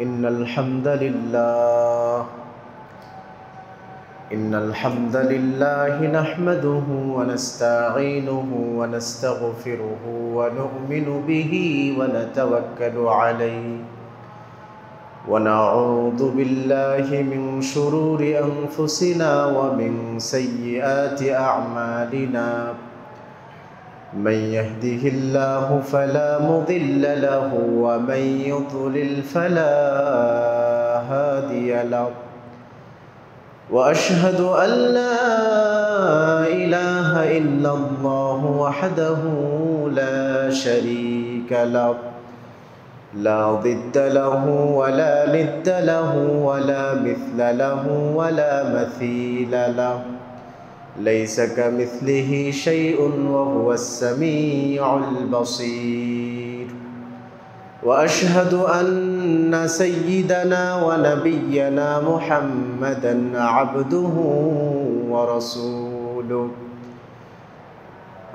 إن الحمد لله نحمده ونستعينه ونستغفره ونؤمن به ونتوكل عليه ونعوذ بالله من شرور أنفسنا ومن سيئات أعمالنا من يهده الله فلا مضل له ومن يضلل فلا هادي له وأشهد أن لا إله إلا الله وحده لا شريك له لا ضد له ولا ند له ولا مثل له ولا مثيل له ليس كمثله شيء وهو السميع البصير وأشهد أن سيدنا ونبينا محمدا عبده ورسوله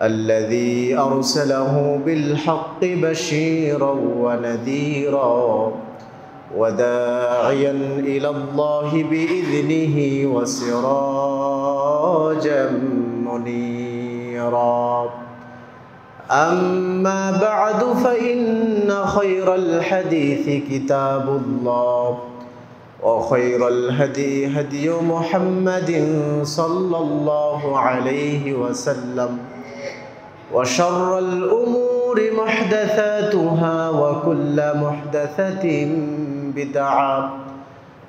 الذي أرسله بالحق بشيرا ونذيرا وداعيا إلى الله بإذنه وسراجا منيرا أما بعد فإن خير الحديث كتاب الله وخير الهدي هدي محمد صلى الله عليه وسلم وشر الأمور محدثاتها وكل محدثة بدعة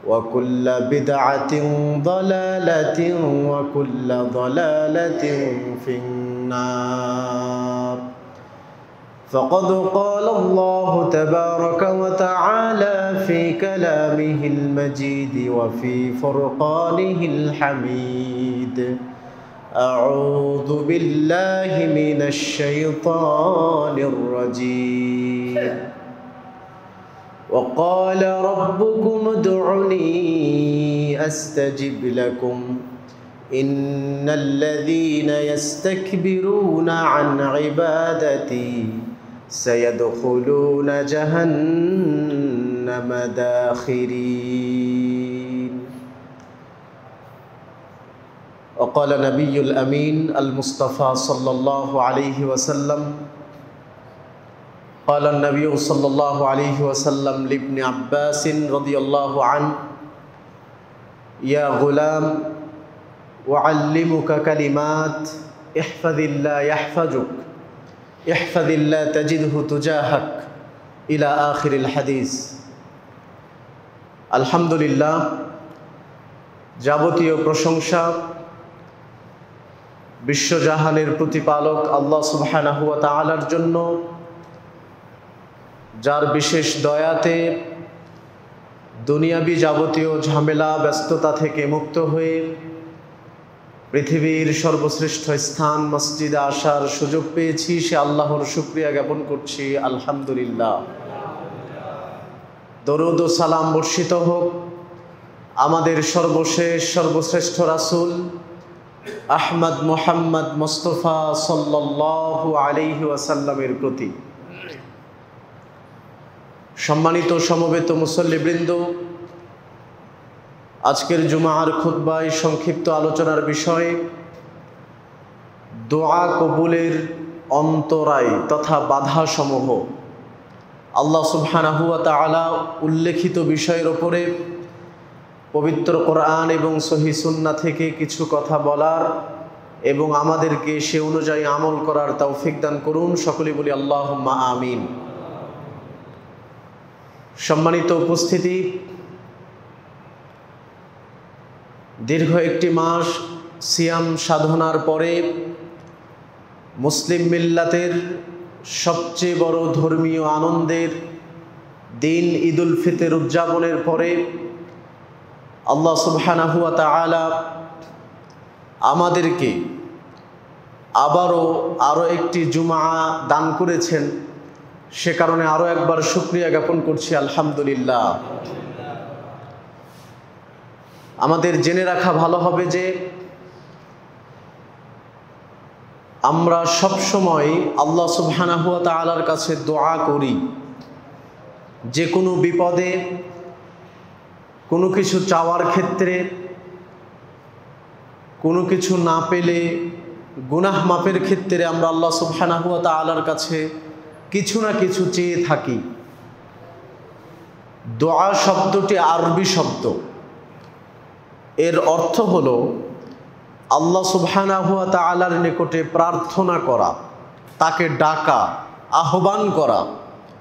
وكل بدعة ضلالة وكل ضلالة في النار فقد قال الله تبارك وتعالى في كلامه المجيد وفي فرقانه الحميد أعوذ بالله من الشيطان الرجيم وقال ربكم ادعوني أستجب لكم إن الذين يستكبرون عن عبادتي سيدخلون جهنم داخرين وقال نبي الأمين المصطفى صلى الله عليه وسلم قال النبي صلى الله عليه وسلم لابن عباس رضي الله عنه يا غلام وعلمك كلمات احفظ الله يحفظك احفظ الله تجده تجاهك إلى آخر الحديث الحمد لله যাবতীয় প্রশংসা বিশ্বজাহানের প্রতিপালক আল্লাহ সুবহানাহু ওয়া তাআলার জন্য, যার বিশেষ দয়াতে দুনিয়াবি যাবতীয় ঝামেলা ব্যস্ততা থেকে মুক্ত হয়ে পৃথিবীর সর্বশ্রেষ্ঠ স্থান মসজিদে আসার সুযোগ পেয়েছি। সে আল্লাহর শুকরিয়া জ্ঞাপন করছি, আলহামদুলিল্লাহ। দরুদ ও সালাম বর্ষিত হোক আমাদের সর্বশেষ সর্বশ্রেষ্ঠ রাসূল আহমদ মুহাম্মদ মুস্তাফা সাল্লাল্লাহু আলাইহি ওয়াসাল্লামের প্রতি। সম্মানিত সমবেত মুসল্লিবৃন্দ, আজকের জুমার খুতবায় সংক্ষিপ্ত আলোচনার বিষয় দোয়া কবুলের অন্তরায় তথা বাধাসমূহ। আল্লাহ সুবহানাহু ওয়া তাআলা উল্লেখিত বিষয়ের ওপরে পবিত্র কোরআন এবং সহিহ সুন্নাহ থেকে কিছু কথা বলার এবং আমাদেরকে সে অনুযায়ী আমল করার তৌফিক দান করুন। সকলে বলি আল্লাহুম্মা আমিন। সম্মানিত উপস্থিতি, দীর্ঘ একটি মাস সিয়াম সাধনার পরে মুসলিম মিল্লাতের সবচেয়ে বড় ধর্মীয় আনন্দের দিন ঈদুল ফিতর উদযাপনের পরে আল্লাহ সুবহানাহু ওয়া তাআলা আমাদেরকে আরও একটি জুমা দান করেছেন। সে কারণে আরও একবার শুকরিয়া জ্ঞাপন করছি, আলহামদুলিল্লাহ। আমাদের জেনে রাখা ভালো হবে যে আমরা সব সময় আল্লাহ সুবহানাহু ওয়া তাআলার কাছে দোয়া করি, যে কোনো বিপদে কোনো কিছু চাওয়ার ক্ষেত্রে, কোনো কিছু না পেলে, গুনাহ মাপের ক্ষেত্রে আমরা আল্লাহ সুবহানাহু ওয়া তাআলার কাছে কিছু না কিছু চেয়ে থাকি। দোয়া শব্দটি আরবি শব্দ, এর অর্থ হলো আল্লাহ সুবহানাহু ওয়া তাআলার নিকটে প্রার্থনা করা, তাকে ডাকা, আহ্বান করা,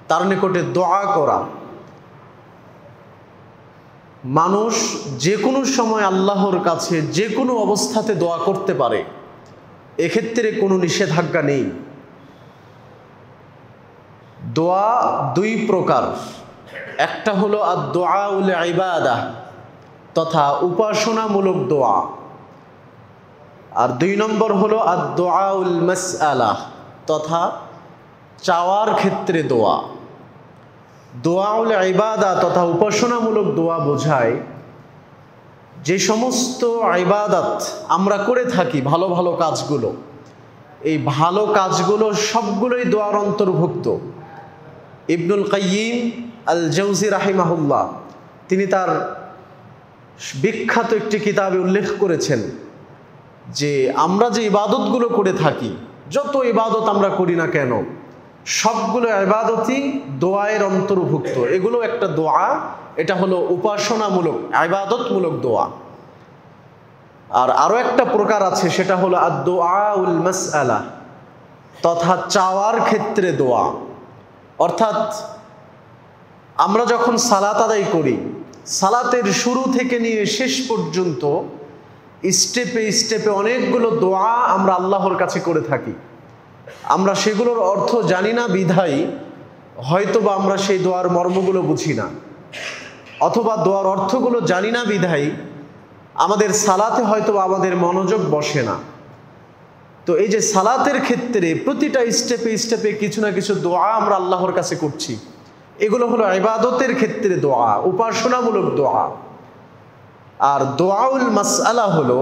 তার নিকটে দোয়া করা। মানুষ যে কোনো সময় আল্লাহর কাছে যে কোনো অবস্থাতে দোয়া করতে পারে, এক্ষেত্রে কোনো নিষেধাজ্ঞা নেই। দোয়া দুই প্রকার, একটা হলো আদ-দুআউল ইবাদাহ তথা উপাসনামূলক দোয়া, আর দুই নম্বর হলো আদ-দুআউল মাসআলা তথা চাওয়ার ক্ষেত্রে দোয়া। দোয়াউল ইবাদা তথা উপাসনামূলক দোয়া বোঝায় যে সমস্ত ইবাদত আমরা করে থাকি, ভালো ভালো কাজগুলো, এই ভালো কাজগুলো সবগুলোই দোয়ার অন্তর্ভুক্ত। ইবনুল কাইয়িম আল জাওজি রাহিমাহুল্লাহ তিনি তার বিখ্যাত একটি কিতাবে উল্লেখ করেছেন যে আমরা যে ইবাদতগুলো করে থাকি, যত ইবাদত আমরা করি না কেন, সবগুলো ইবাদতই দোয়ায়ের অন্তর্ভুক্ত। এগুলো একটা দোয়া, এটা হলো উপাসনামূলক ইবাদতমূলক দোয়া। আর আরো একটা প্রকার আছে, সেটা হলো আদ-দুআউল মাসআলা তথা চাওয়ার ক্ষেত্রে দোয়া। অর্থাৎ আমরা যখন সালাত আদায় করি, সালাতের শুরু থেকে নিয়ে শেষ পর্যন্ত স্টেপে স্টেপে অনেকগুলো দোয়া আমরা আল্লাহর কাছে করে থাকি। আমরা সেগুলোর অর্থ জানি না বিধায় হয়তোবা আমরা সেই দোয়ার মর্মগুলো বুঝি না, অথবা দোয়ার অর্থগুলো জানি না বিধায় আমাদের সালাতে হয়তোবা আমাদের মনোযোগ বসে না। তো এই যে সালাতের ক্ষেত্রে প্রতিটা স্টেপে স্টেপে কিছু না কিছু দোয়া আমরা আল্লাহর কাছে করছি, এগুলো হলো ইবাদতের ক্ষেত্রে দোয়া, উপাসনামূলক দোয়া। আর দোয়াউল মাসআলা হলো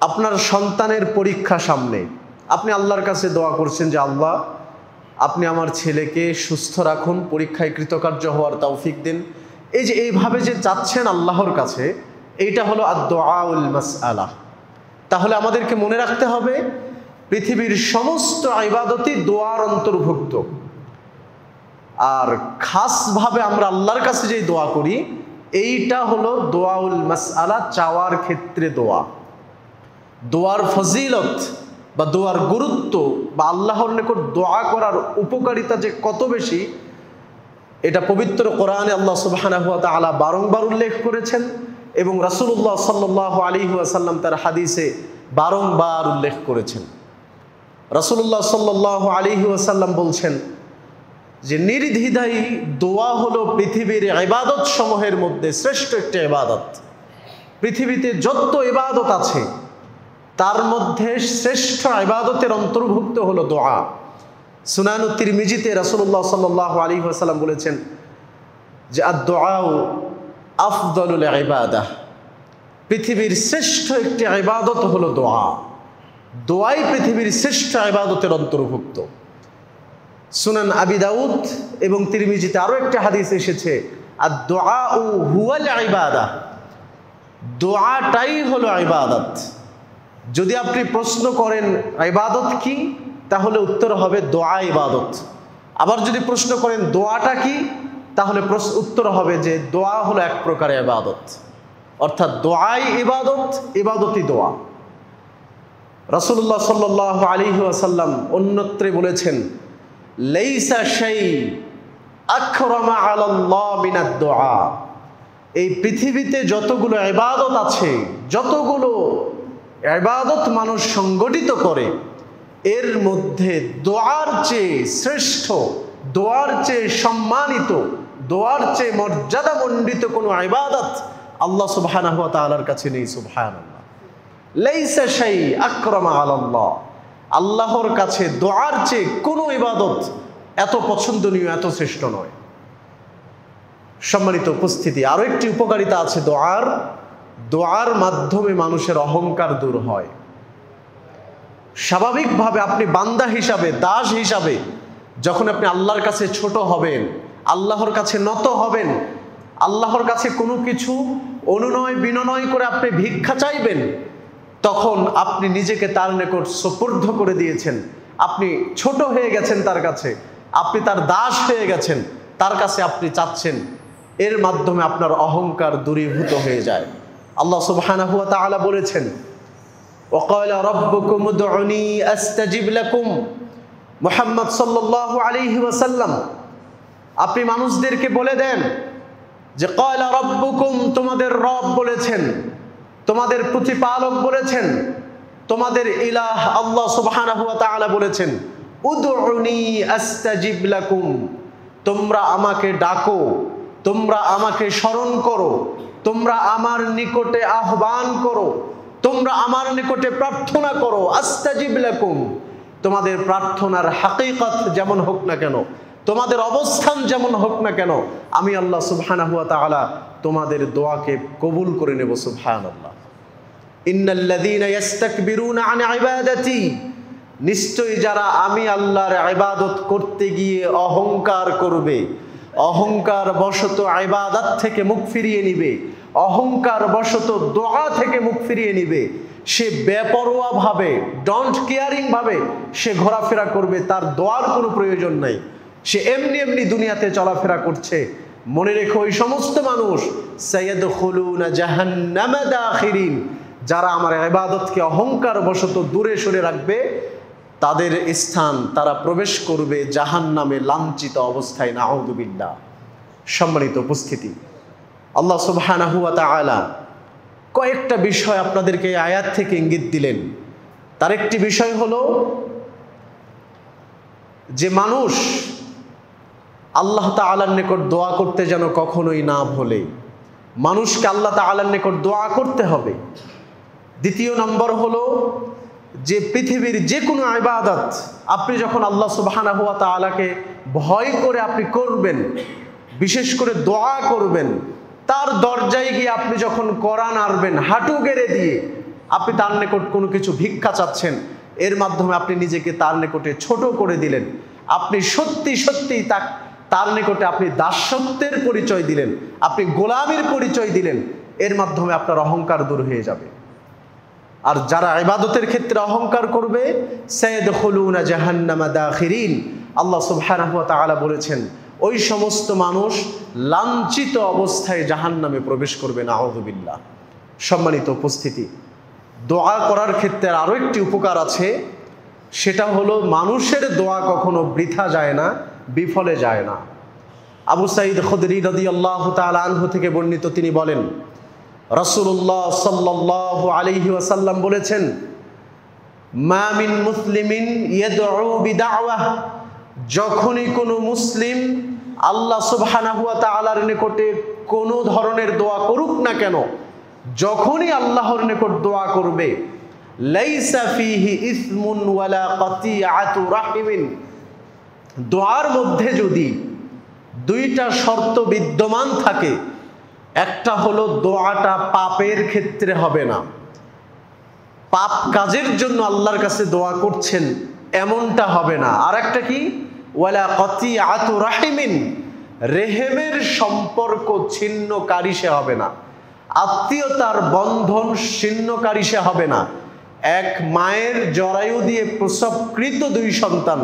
আপনার সন্তানের পরীক্ষা সামনে, আপনি আল্লাহর কাছে দোয়া করছেন যে আল্লাহ আপনি আমার ছেলেকে সুস্থ রাখুন, পরীক্ষায় কৃতকার্য হওয়ার তৌফিক দিন। এই যে এইভাবে যে চাচ্ছেন আল্লাহর কাছে, এইটা হলো আদ-দুআউল মাসআলা। তাহলে আমাদেরকে মনে রাখতে হবে পৃথিবীর সমস্ত ইবাদতই দোয়ার অন্তর্ভুক্ত। আর খাসভাবে আমরা আল্লাহর কাছে যে দোয়া করি, এইটা হলো দোয়াউল মাসআলা, চাওয়ার ক্ষেত্রে দোয়া। দোয়ার ফজিলত বা দোয়ার গুরুত্ব বা আল্লাহর নিকট দোয়া করার উপকারিতা যে কত বেশি, এটা পবিত্র কোরআনে আল্লাহ সুবহানাহু ওয়া তাআলা বারংবার উল্লেখ করেছেন এবং রাসূলুল্লাহ সাল্লাল্লাহু আলাইহি ওয়াসাল্লাম তার হাদিসে বারংবার উল্লেখ করেছেন। রাসূলুল্লাহ সাল্লাল্লাহু আলাইহি ওয়াসাল্লাম বলছেন যে নির্দ্বিধায় দোয়া হলো পৃথিবীর ইবাদত সমূহের মধ্যে শ্রেষ্ঠ একটি ইবাদত। পৃথিবীতে যত ইবাদত আছে তার মধ্যে শ্রেষ্ঠ ইবাদতের অন্তর্ভুক্ত হলো দোয়া। সুনান তিরমিজিতে রাসূলুল্লাহ সাল্লাল্লাহু আলাইহি ওয়াসাল্লাম বলেছেন যে আদ-দুআউ আফদালুল ইবাদাহ, পৃথিবীর শ্রেষ্ঠ একটি ইবাদত হলো দোয়া। দোয়াই পৃথিবীর শ্রেষ্ঠ ইবাদতের অন্তর্ভুক্ত। সুনান আবি দাউদ এবং তিরমিজিতে আরো একটা হাদিস এসেছে আদ-দুআউ হুয়াল ইবাদাহ, দোয়াটাই হলো ইবাদত। যদি আপনি প্রশ্ন করেন ইবাদত কি, তাহলে উত্তর হবে দোয়া ইবাদত। আবার যদি প্রশ্ন করেন দোয়াটা কি, তাহলে উত্তর হবে যে দোয়া হলো এক প্রকার ইবাদত। অর্থাৎ দোয়াই ইবাদত, ইবাদতই দোয়া। রাসূলুল্লাহ সাল্লাল্লাহু আলাইহি ওয়াসাল্লাম অন্যত্রে বলেছেন লাইসা শাই আকরামা আলাল্লাহ মিনাদ দুআ, এই পৃথিবীতে যতগুলো ইবাদত আছে, যতগুলো ইবাদত মানুষ সংগঠিত করে, এর মধ্যে দোয়ার চেয়ে শ্রেষ্ঠ, দোয়ার চেয়ে সম্মানিত, দোয়ার চেয়ে মর্যাদামণ্ডিত কোনো ইবাদত আল্লাহ সুবহানাহু ওয়া তাআলার কাছে নেই। সুবহানাল্লাহ, লাইসা শাই আকরামা আলাল্লাহ, আল্লাহর কাছে দোয়ার চেয়ে কোনো ইবাদত এত পছন্দনীয়, এত শ্রেষ্ঠ নয়। সম্মানিত উপস্থিতি, আরো একটি উপকারিতা আছে দোয়ার। দোয়ার মাধ্যমে মানুষের অহংকার দূর হয়। স্বাভাবিকভাবে আপনি বান্দা হিসাবে, দাস হিসাবে যখন আপনি আল্লাহর কাছে ছোট হবেন, আল্লাহর কাছে নত হবেন, আল্লাহর কাছে কোনো কিছু অনুনয় বিনয় করে আপনি ভিক্ষা চাইবেন, তখন আপনি নিজেকে তার নিকট সুপুর্দ করে দিয়েছেন, আপনি ছোট হয়ে গেছেন তার কাছে, আপনি তার দাস হয়ে গেছেন, তার কাছে আপনি চাচ্ছেন, এর মাধ্যমে আপনার অহংকার দূরীভূত হয়ে যায়। আল্লাহ সুবহানাহু ওয়া তাআলা বলেছেন, ওয়াকালা রাব্বুকুম উদউনি আস্তাজিব লাকুম। মুহাম্মদ সাল্লাল্লাহু আলাইহি ওয়াসাল্লাম, আপনি মানুষদেরকে বলে দেন যে ক্বালা রাব্বুকুম, তোমাদের রব বলেছেন, তোমাদের প্রতিপালক বলেছেন, তোমাদের ইলাহ আল্লাহ সুবহানাহু ওয়া তাআলা বলেছেন, উদউনি আস্তাজিব লাকুম, তোমরা আমাকে ডাকো, তোমরা আমাকে স্মরণ করো, তোমরা আমার নিকটে আহ্বান করো, তোমরা আমার নিকটে প্রার্থনা করো। আস্তাজিব লাকুম, তোমাদের প্রার্থনার হাকিকত যেমন হোক না কেন, তোমাদের অবস্থান যেমন হোক না কেন, আমি আল্লাহ সুবহানাহু ওয়া তাআলা তোমাদের দোয়াকে কবুল করে নেব। সুবহানাল্লাহ। ইন্নাল্লাযীনা ইস্তাকবিরুনা আন ইবাদাতি, নিশ্চয়ই যারা আমি আল্লাহর ইবাদত করতে গিয়ে অহংকার করবে, অহংকার বশত ইবাদত থেকে মুখ ফিরিয়ে নিবে, অহংকার বশত দোয়া থেকে মুখ ফিরিয়ে নিবে, সে বেপরোয়া ভাবে, ডোন্ট কেয়ারিং ভাবে সে ঘোরাফেরা করবে, তার দোয়ার কোনো প্রয়োজন নাই, সে এমনি এমনি দুনিয়াতে চলাফেরা করছে, মনে রেখো ওই সমস্ত মানুষ সাইয়াদখুলুনা জাহান্নামা দাখিরিন, যারা আমার ইবাদতকে অহংকার বশত দূরে সরে রাখবে, তাদের স্থান তারা প্রবেশ করবে জাহান্নামে লাঞ্ছিত অবস্থায়। নাউযু বিল্লাহ। সম্মানিত উপস্থিতি, আল্লাহ সুবহানাহু ওয়া তাআলা কয়েকটা বিষয় আপনাদেরকে এই আয়াত থেকে ইঙ্গিত দিলেন। তার একটি বিষয় হলো যে মানুষ আল্লাহ তাআলার নিকট দোয়া করতে যেন কখনোই না ভোলে, মানুষকে আল্লাহ তাআলার নিকট দোয়া করতে হবে। দ্বিতীয় নম্বর হলো যে পৃথিবীর যে কোনো ইবাদত আপনি যখন আল্লাহ সুবহানাহু ওয়া তাআলাকে ভয় করে আপনি করবেন, বিশেষ করে দোয়া করবেন, তার দরজায় গিয়ে আপনি যখন কোরআন আনবেন হাঁটু গেড়ে দিয়ে আপনি তার নিকট কোনো কিছু ভিক্ষা চাচ্ছেন, এর মাধ্যমে আপনি নিজেকে তার নিকটে ছোট করে দিলেন, আপনি সত্যি সত্যি তার নিকটে আপনি দাসত্বের পরিচয় দিলেন, আপনি গোলামীর পরিচয় দিলেন, এর মাধ্যমে আপনার অহংকার দূর হয়ে যাবে। আর যারা ইবাদতের ক্ষেত্রে অহংকার করবে, সাইয়াদখুলুনা জাহান্নামা দাখিরিন, আল্লাহ সুবহানাহু ওয়া তাআলা বলেছেন ওই সমস্ত মানুষ লাঞ্ছিত অবস্থায় জাহান্নামে প্রবেশ করবে। নাউযু বিল্লাহ। সম্মানিত উপস্থিতি, দোয়া করার ক্ষেত্রে আরও একটি উপকার আছে, সেটা হলো মানুষের দোয়া কখনো বৃথা যায় না, বিফলে যায় না। আবু সাঈদ খুদরি রাদিয়াল্লাহু তাআলা আনহু থেকে বর্ণিত, তিনি বলেন রাসূলুল্লাহ সাল্লাল্লাহু আলাইহি ওয়াসাল্লাম বলেছেন, মা মিন মুসলিমিন ইয়াদউ বিদাওয়াহ, যখনই কোনো মুসলিম আল্লাহ সুবহানাহু ওয়া তাআলার নিকটে কোনো ধরনের দোয়া করুক না কেন, যখনই আল্লাহর নিকট দোয়া করবে, লাইসা ফিহি ইসমুন ওয়ালা কাতিয়াতু রাহিমিন, দোয়ার মধ্যে যদি দুইটা শর্ত বিদ্যমান থাকে, একটা হলো দোয়াটা পাপের ক্ষেত্রে হবে না, পাপ কাজের জন্য আল্লাহর কাছে দোয়া করছেন এমনটা হবে না, আর একটা কি, ওয়ালা কাতিয়াতু রাহিমিন, রেহেমের সম্পর্ক ছিন্নকারী সে হবে না, আত্মীয়তার বন্ধন ছিন্নকারী সে হবে না। এক মায়ের জরায়ু দিয়ে প্রসবকৃত দুই সন্তান,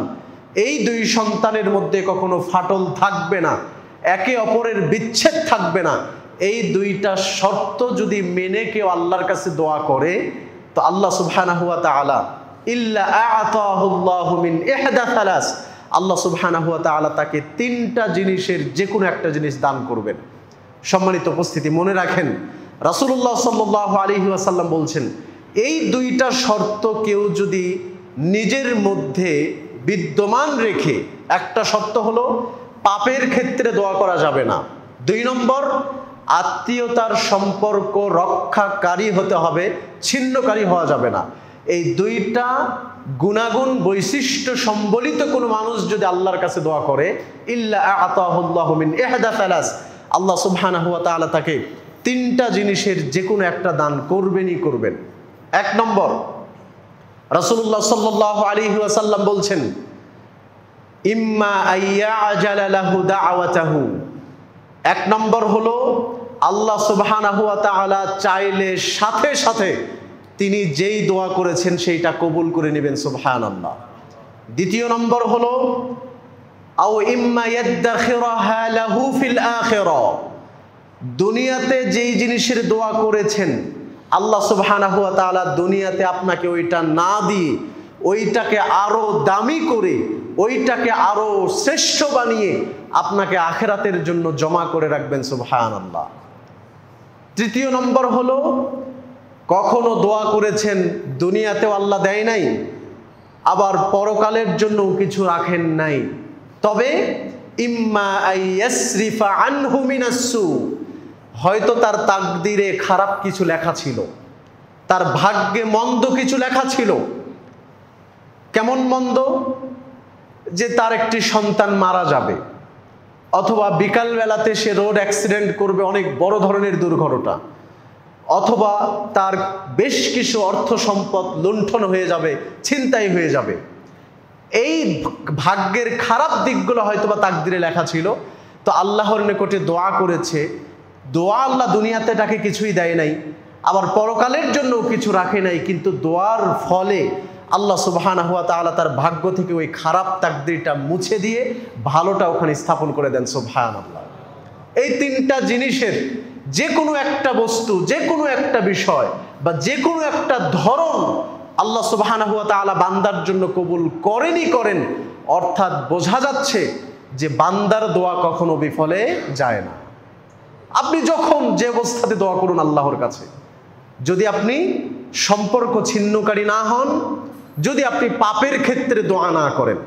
এই দুই সন্তানের মধ্যে কখনো ফাটল থাকবে না, একে অপরের বিচ্ছেদ থাকবে না। এই দুইটা শর্ত যদি মেনে কেউ আল্লাহর কাছে দোয়া করে, তো আল্লাহ সুবহানাহু ওয়া তাআলা ইল্লা আ'তাহুল্লাহু মিন ইহদা সালাস, আল্লাহ সুবহানাহু ওয়া তাআলা তাকে তিনটা জিনিসের যে কোনো একটা জিনিস দান করবেন। সম্মানিত উপস্থিতি, মনে রাখেন রাসূলুল্লাহ সাল্লাল্লাহু আলাইহি ওয়াসাল্লাম বলছেন, এই দুইটা শর্ত কেউ যদি নিজের মধ্যে বিদ্যমান রেখে, একটা শর্ত হলো পাপের ক্ষেত্রে দোয়া করা যাবে না, দুই নম্বর আত্মীয়তার সম্পর্ক রক্ষাকারী হতে হবে, ছিন্নকারী হওয়া যাবে না। এই দুইটা গুণাগুণ বৈশিষ্ট্য সম্বলিত কোনো মানুষ যদি আল্লাহর কাছে দোয়া করে, ইল্লা আ'তাহুল্লাহু মিন ইহদা সালাস, আল্লাহ সুবহানাহু ওয়া তাআলা তাকে তিনটা জিনিসের যে কোনো একটা দান করবেনই করবেন। এক নম্বর, রাসূলুল্লাহ সাল্লাল্লাহু আলাইহি ওয়াসাল্লাম বলছেন, ইম্মা আইয়াজালা লাহু দাওয়াতাহু, এক নম্বর হলো আল্লাহ সুবহানাহু ওয়া তাআলা চাইলে সাথে সাথে তিনি যেই দোয়া করেছেন সেইটা কবুল করে নেবেন, সুবহানাল্লাহ। দ্বিতীয় নম্বর হলো আও ইম্মা ইয়াদখিরাহা লাহু ফিল আখিরাহ, দুনিয়াতে যেই জিনিসের দোয়া করেছেন আল্লাহ সুবহানাহু ওয়া তাআলা দুনিয়াতে আপনাকে ওইটা না দিয়ে ওইটাকে আরো দামি করে, ওইটাকে আরো শ্রেষ্ঠ বানিয়ে আপনাকে আখিরাতের জন্য জমা করে রাখবেন, সুবহানাল্লাহ। তৃতীয় নম্বর হলো কখনো দোয়া করেছেন দুনিয়াতেও আল্লাহ দেয় নাই, আবার পরকালের জন্য কিছু রাখেন নাই, তবে ইম্মা আইয়াসরিফা আনহু মিনাস-সু, হয়তো তার তাকদিরে খারাপ কিছু লেখা ছিল, তার ভাগ্যে মন্দ কিছু লেখা ছিল। কেমন মন্দ? যে তার একটি সন্তান মারা যাবে, অথবা বিকালবেলাতে সে রোড অ্যাক্সিডেন্ট করবে, অনেক বড় ধরনের দুর্ঘটনা, অথবা তার বেশ কিছু অর্থ সম্পদ লুণ্ঠন হয়ে যাবে, ছিনতাই হয়ে যাবে। এই ভাগ্যের খারাপ দিকগুলো হয়তোবা তাকদিরে লেখা ছিল, তো আল্লাহর নিকটে দোয়া করেছে। দোয়া আল্লাহ দুনিয়াতে তাকে কিছুই দেয় নাই, আবার পরকালের জন্য কিছু রাখে নাই, কিন্তু দোয়ার ফলে আল্লাহ সুবহানাহু ওয়া তাআলা তার ভাগ্য থেকে ওই খারাপ তাকদিরটা মুছে দিয়ে ভালোটা ওখানে স্থাপন করে দেন, সুবহানাল্লাহ। এই তিনটা জিনিসের যে কোনো একটা বস্তু, যে কোনো একটা বিষয় বা যে কোনো একটা ধরন আল্লাহ সুবহানাহু ওয়া তাআলা বান্দার জন্য কবুল করেন, অর্থাৎ বোঝা যাচ্ছে যে বান্দার দোয়া কখনো বিফলে যায় না। আপনি যখন যে অবস্থাতে দোয়া করুন আল্লাহর কাছে, যদি আপনি সম্পর্ক ছিন্নকারী না হন, যদি আপনি পাপের ক্ষেত্রে দোয়া না করেন,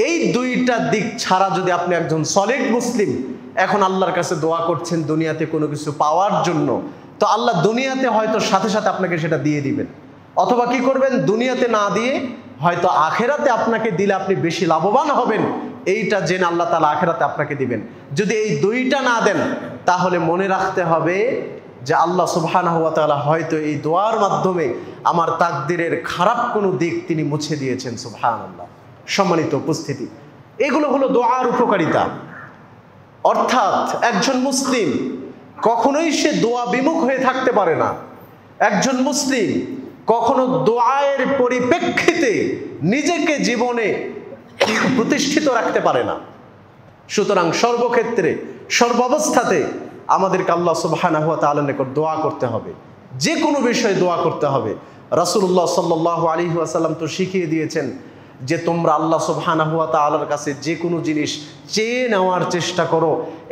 এই দুইটা দিক ছাড়া যদি আপনি একজন সলিড মুসলিম এখন আল্লাহর কাছে দোয়া করছেন দুনিয়াতে কোনো কিছু পাওয়ার জন্য, তো আল্লাহ দুনিয়াতে হয়তো সাথে সাথে আপনাকে সেটা দিয়ে দিবেন, অথবা কি করবেন, দুনিয়াতে না দিয়ে হয়তো আখেরাতে আপনাকে দিলে আপনি বেশি লাভবান হবেন, এইটা জেনে আল্লাহ তাআলা আখেরাতে আপনাকে দিবেন। যদি এই দুইটা না দেন তাহলে মনে রাখতে হবে যে আল্লাহ সুবহানাহু ওয়া তাআলা হয়তো এই দোয়ার মাধ্যমে আমার তাকদিরের খারাপ কোনো দিক তিনি মুছে দিয়েছেন, সুবহানাল্লাহ। সম্মানিত উপস্থিতি, এগুলো হলো দোয়ার উপকারিতা। অর্থাৎ একজন মুসলিম কখনোই সে দোয়া বিমুখ হয়ে থাকতে পারে না। একজন মুসলিম কখনো দোয়ায়ের পরিপ্রেক্ষিতে নিজেকে জীবনে প্রতিষ্ঠিত রাখতে পারে না। সুতরাং সর্বক্ষেত্রে সর্বাবস্থাতে আমাদেরকে আল্লাহ সুবহানাহু ওয়া তাআলার নিকট দোয়া করতে হবে, যে কোনো বিষয়ে দোয়া করতে হবে। রাসূলুল্লাহ সাল্লাল্লাহু আলাইহি ওয়াসাল্লাম তো শিখিয়ে দিয়েছেন যে তোমরা আল্লাহ সুবহানাহু ওয়া তাআলার কাছে যে কোনো জিনিস চেয়ে নেওয়ার চেষ্টা করো,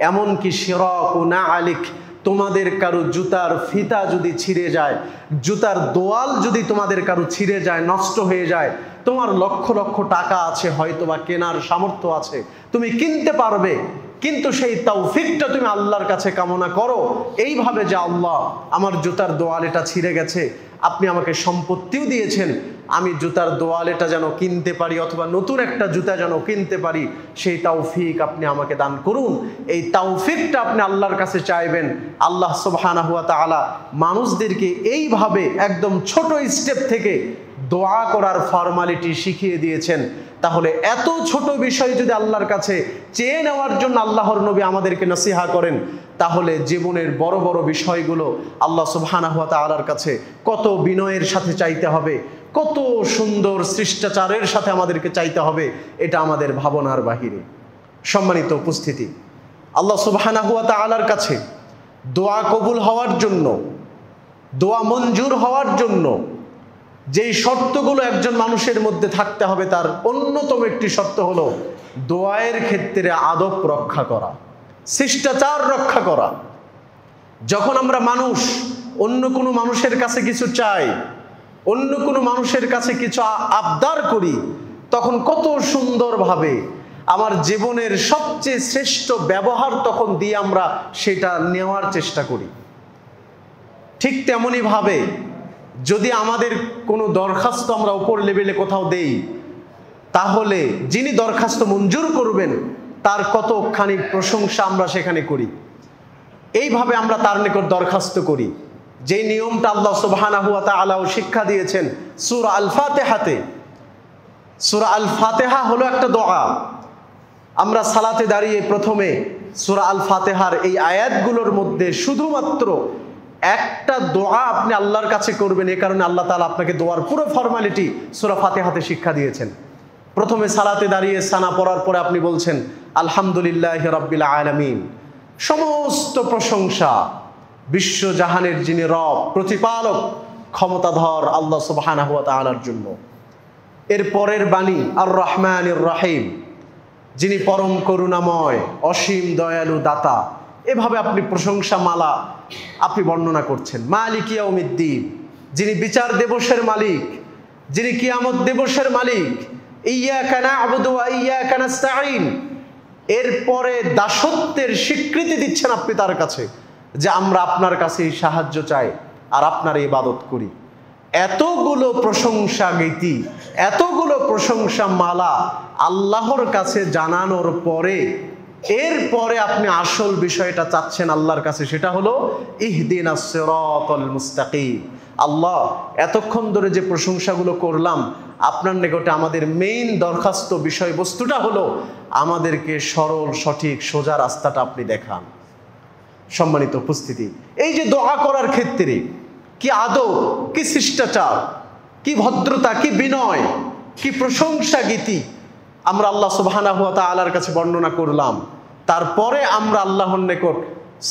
এমনকি শিরাকু নাআলিক, তোমাদের কারো জুতার ফিতা যদি ছিঁড়ে যায়, জুতার দোয়াল যদি তোমাদের কারো ছিঁড়ে যায়, নষ্ট হয়ে যায়, তোমার লক্ষ লক্ষ টাকা আছে, হয়তোবা কেনার সামর্থ্য আছে, তুমি কিনতে পারবে, কিন্তু সেই তৌফিকটা তুমি আল্লাহর কাছে কামনা করো এইভাবে যে আল্লাহ আমার জুতার দোয়ালেটা ছিঁড়ে গেছে, আপনি আমাকে সম্পত্তিও দিয়েছেন, আমি জুতার দোয়ালেটা যেন কিনতে পারি, অথবা নতুন একটা জুতা যেন কিনতে পারি, সেই তৌফিক আপনি আমাকে দান করুন। এই তৌফিকটা আপনি আল্লাহর কাছে চাইবেন। আল্লাহ সুবহানাহু ওয়া তাআলা মানুষদেরকে এইভাবে একদম ছোট স্টেপ থেকে দোয়া করার ফর্মালিটি শিখিয়ে দিয়েছেন। তাহলে এত ছোট বিষয় যদি আল্লাহর কাছে চেয়ে নেওয়ার জন্য আল্লাহর নবী আমাদেরকে নসিহা করেন, তাহলে জীবনের বড় বড় বিষয়গুলো আল্লাহ সুবহানাহু ওয়া তাআলার কাছে কত বিনয়ের সাথে চাইতে হবে, কত সুন্দর শিষ্টাচারের সাথে আমাদেরকে চাইতে হবে, এটা আমাদের ভাবনার বাহিরে। সম্মানিত উপস্থিতি, আল্লাহ সুবহানাহু ওয়া তাআলার কাছে দোয়া কবুল হওয়ার জন্য, দোয়া মঞ্জুর হওয়ার জন্য যেই শর্তগুলো একজন মানুষের মধ্যে থাকতে হবে, তার অন্যতম একটি শর্ত হলো দোয়ায়ের ক্ষেত্রে আদব রক্ষা করা, শিষ্টাচার রক্ষা করা। যখন আমরা মানুষ অন্য কোনো মানুষের কাছে কিছু চাই, অন্য কোনো মানুষের কাছে কিছু আবদার করি, তখন কত সুন্দরভাবে আমার জীবনের সবচেয়ে শ্রেষ্ঠ ব্যবহার তখন দিয়ে আমরা সেটা নেওয়ার চেষ্টা করি। ঠিক তেমনই ভাবে যদি আমাদের কোনো দরখাস্ত আমরা উপর লেভেলে কোথাও দেই, তাহলে যিনি দরখাস্ত মঞ্জুর করবেন তার কতখানি প্রশংসা আমরা সেখানে করি। এইভাবে আমরা তার নিকট দরখাস্ত করি। যে নিয়মটা আল্লাহ সুবহানাহু ওয়া তাআলা শিক্ষা দিয়েছেন সূরা আল ফাতিহাতে। সূরা আল ফাতিহা হলো একটা দোয়া। আমরা সালাতে দাঁড়িয়ে প্রথমে সূরা আল ফাতিহার এই আয়াতগুলোর মধ্যে শুধুমাত্র একটা দোয়া আপনি আল্লাহর কাছে করবেন, এই কারণে আল্লাহ তাআলা আপনাকে দোয়ার পুরো ফরমালিটি সূরা ফাতিহাতে শিক্ষা দিয়েছেন। প্রথমে সালাতে দাঁড়িয়ে সানা পড়ার পরে আপনি বলছেন আলহামদুলিল্লাহি রাব্বিল আলামিন, সমস্ত প্রশংসা বিশ্বজাহানের যিনি রব, প্রতিপালক, ক্ষমতাধর আল্লাহ সুবহানাহু ওয়া তাআলার জন্য। এর পরের বাণী আর রহমানির রহিম, যিনি পরম করুণাময়, অসীম দয়ালু দাতা। এভাবে আপনি প্রশংসা মালা আপনি বর্ণনা করছেন। মালিক ইয়াউমিদ্দিন, যিনি বিচার দিবসের মালিক, যিনি কিয়ামত দিবসের মালিক। ইয়্যাকা না'বুদু ওয়া ইয়্যাকা নাস্তাঈন, এরপরে দাসত্বের স্বীকৃতি দিচ্ছেন আপনি তার কাছে, যে আমরা আপনার কাছেই সাহায্য চাই আর আপনার ইবাদত করি। এতগুলো প্রশংসা গীতি, এতগুলো প্রশংসা মালা আল্লাহর কাছে জানানোর পরে এরপরে আপনি আসল বিষয়টা চাচ্ছেন আল্লাহর কাছে, সেটা হলো ইহদিনাস সিরাতাল মুস্তাকিম। আল্লাহ, এতক্ষণ ধরে যে প্রশংসাগুলো করলাম আপনার নিকটে আমাদের মেইন দরখাস্ত বিষয়বস্তুটা হলো আমাদেরকে সরল সঠিক সোজা রাস্তাটা আপনি দেখান। সম্মানিত উপস্থিতি, এই যে দোয়া করার ক্ষেত্রে কি আদব, কি শিষ্টাচার, কি ভদ্রতা, কি বিনয়, কি প্রশংসা গীতি আমরা আল্লাহ সুবহানাহু ওয়া তাআলার কাছে বর্ণনা করলাম। তারপরে আমরা আল্লাহর নিকট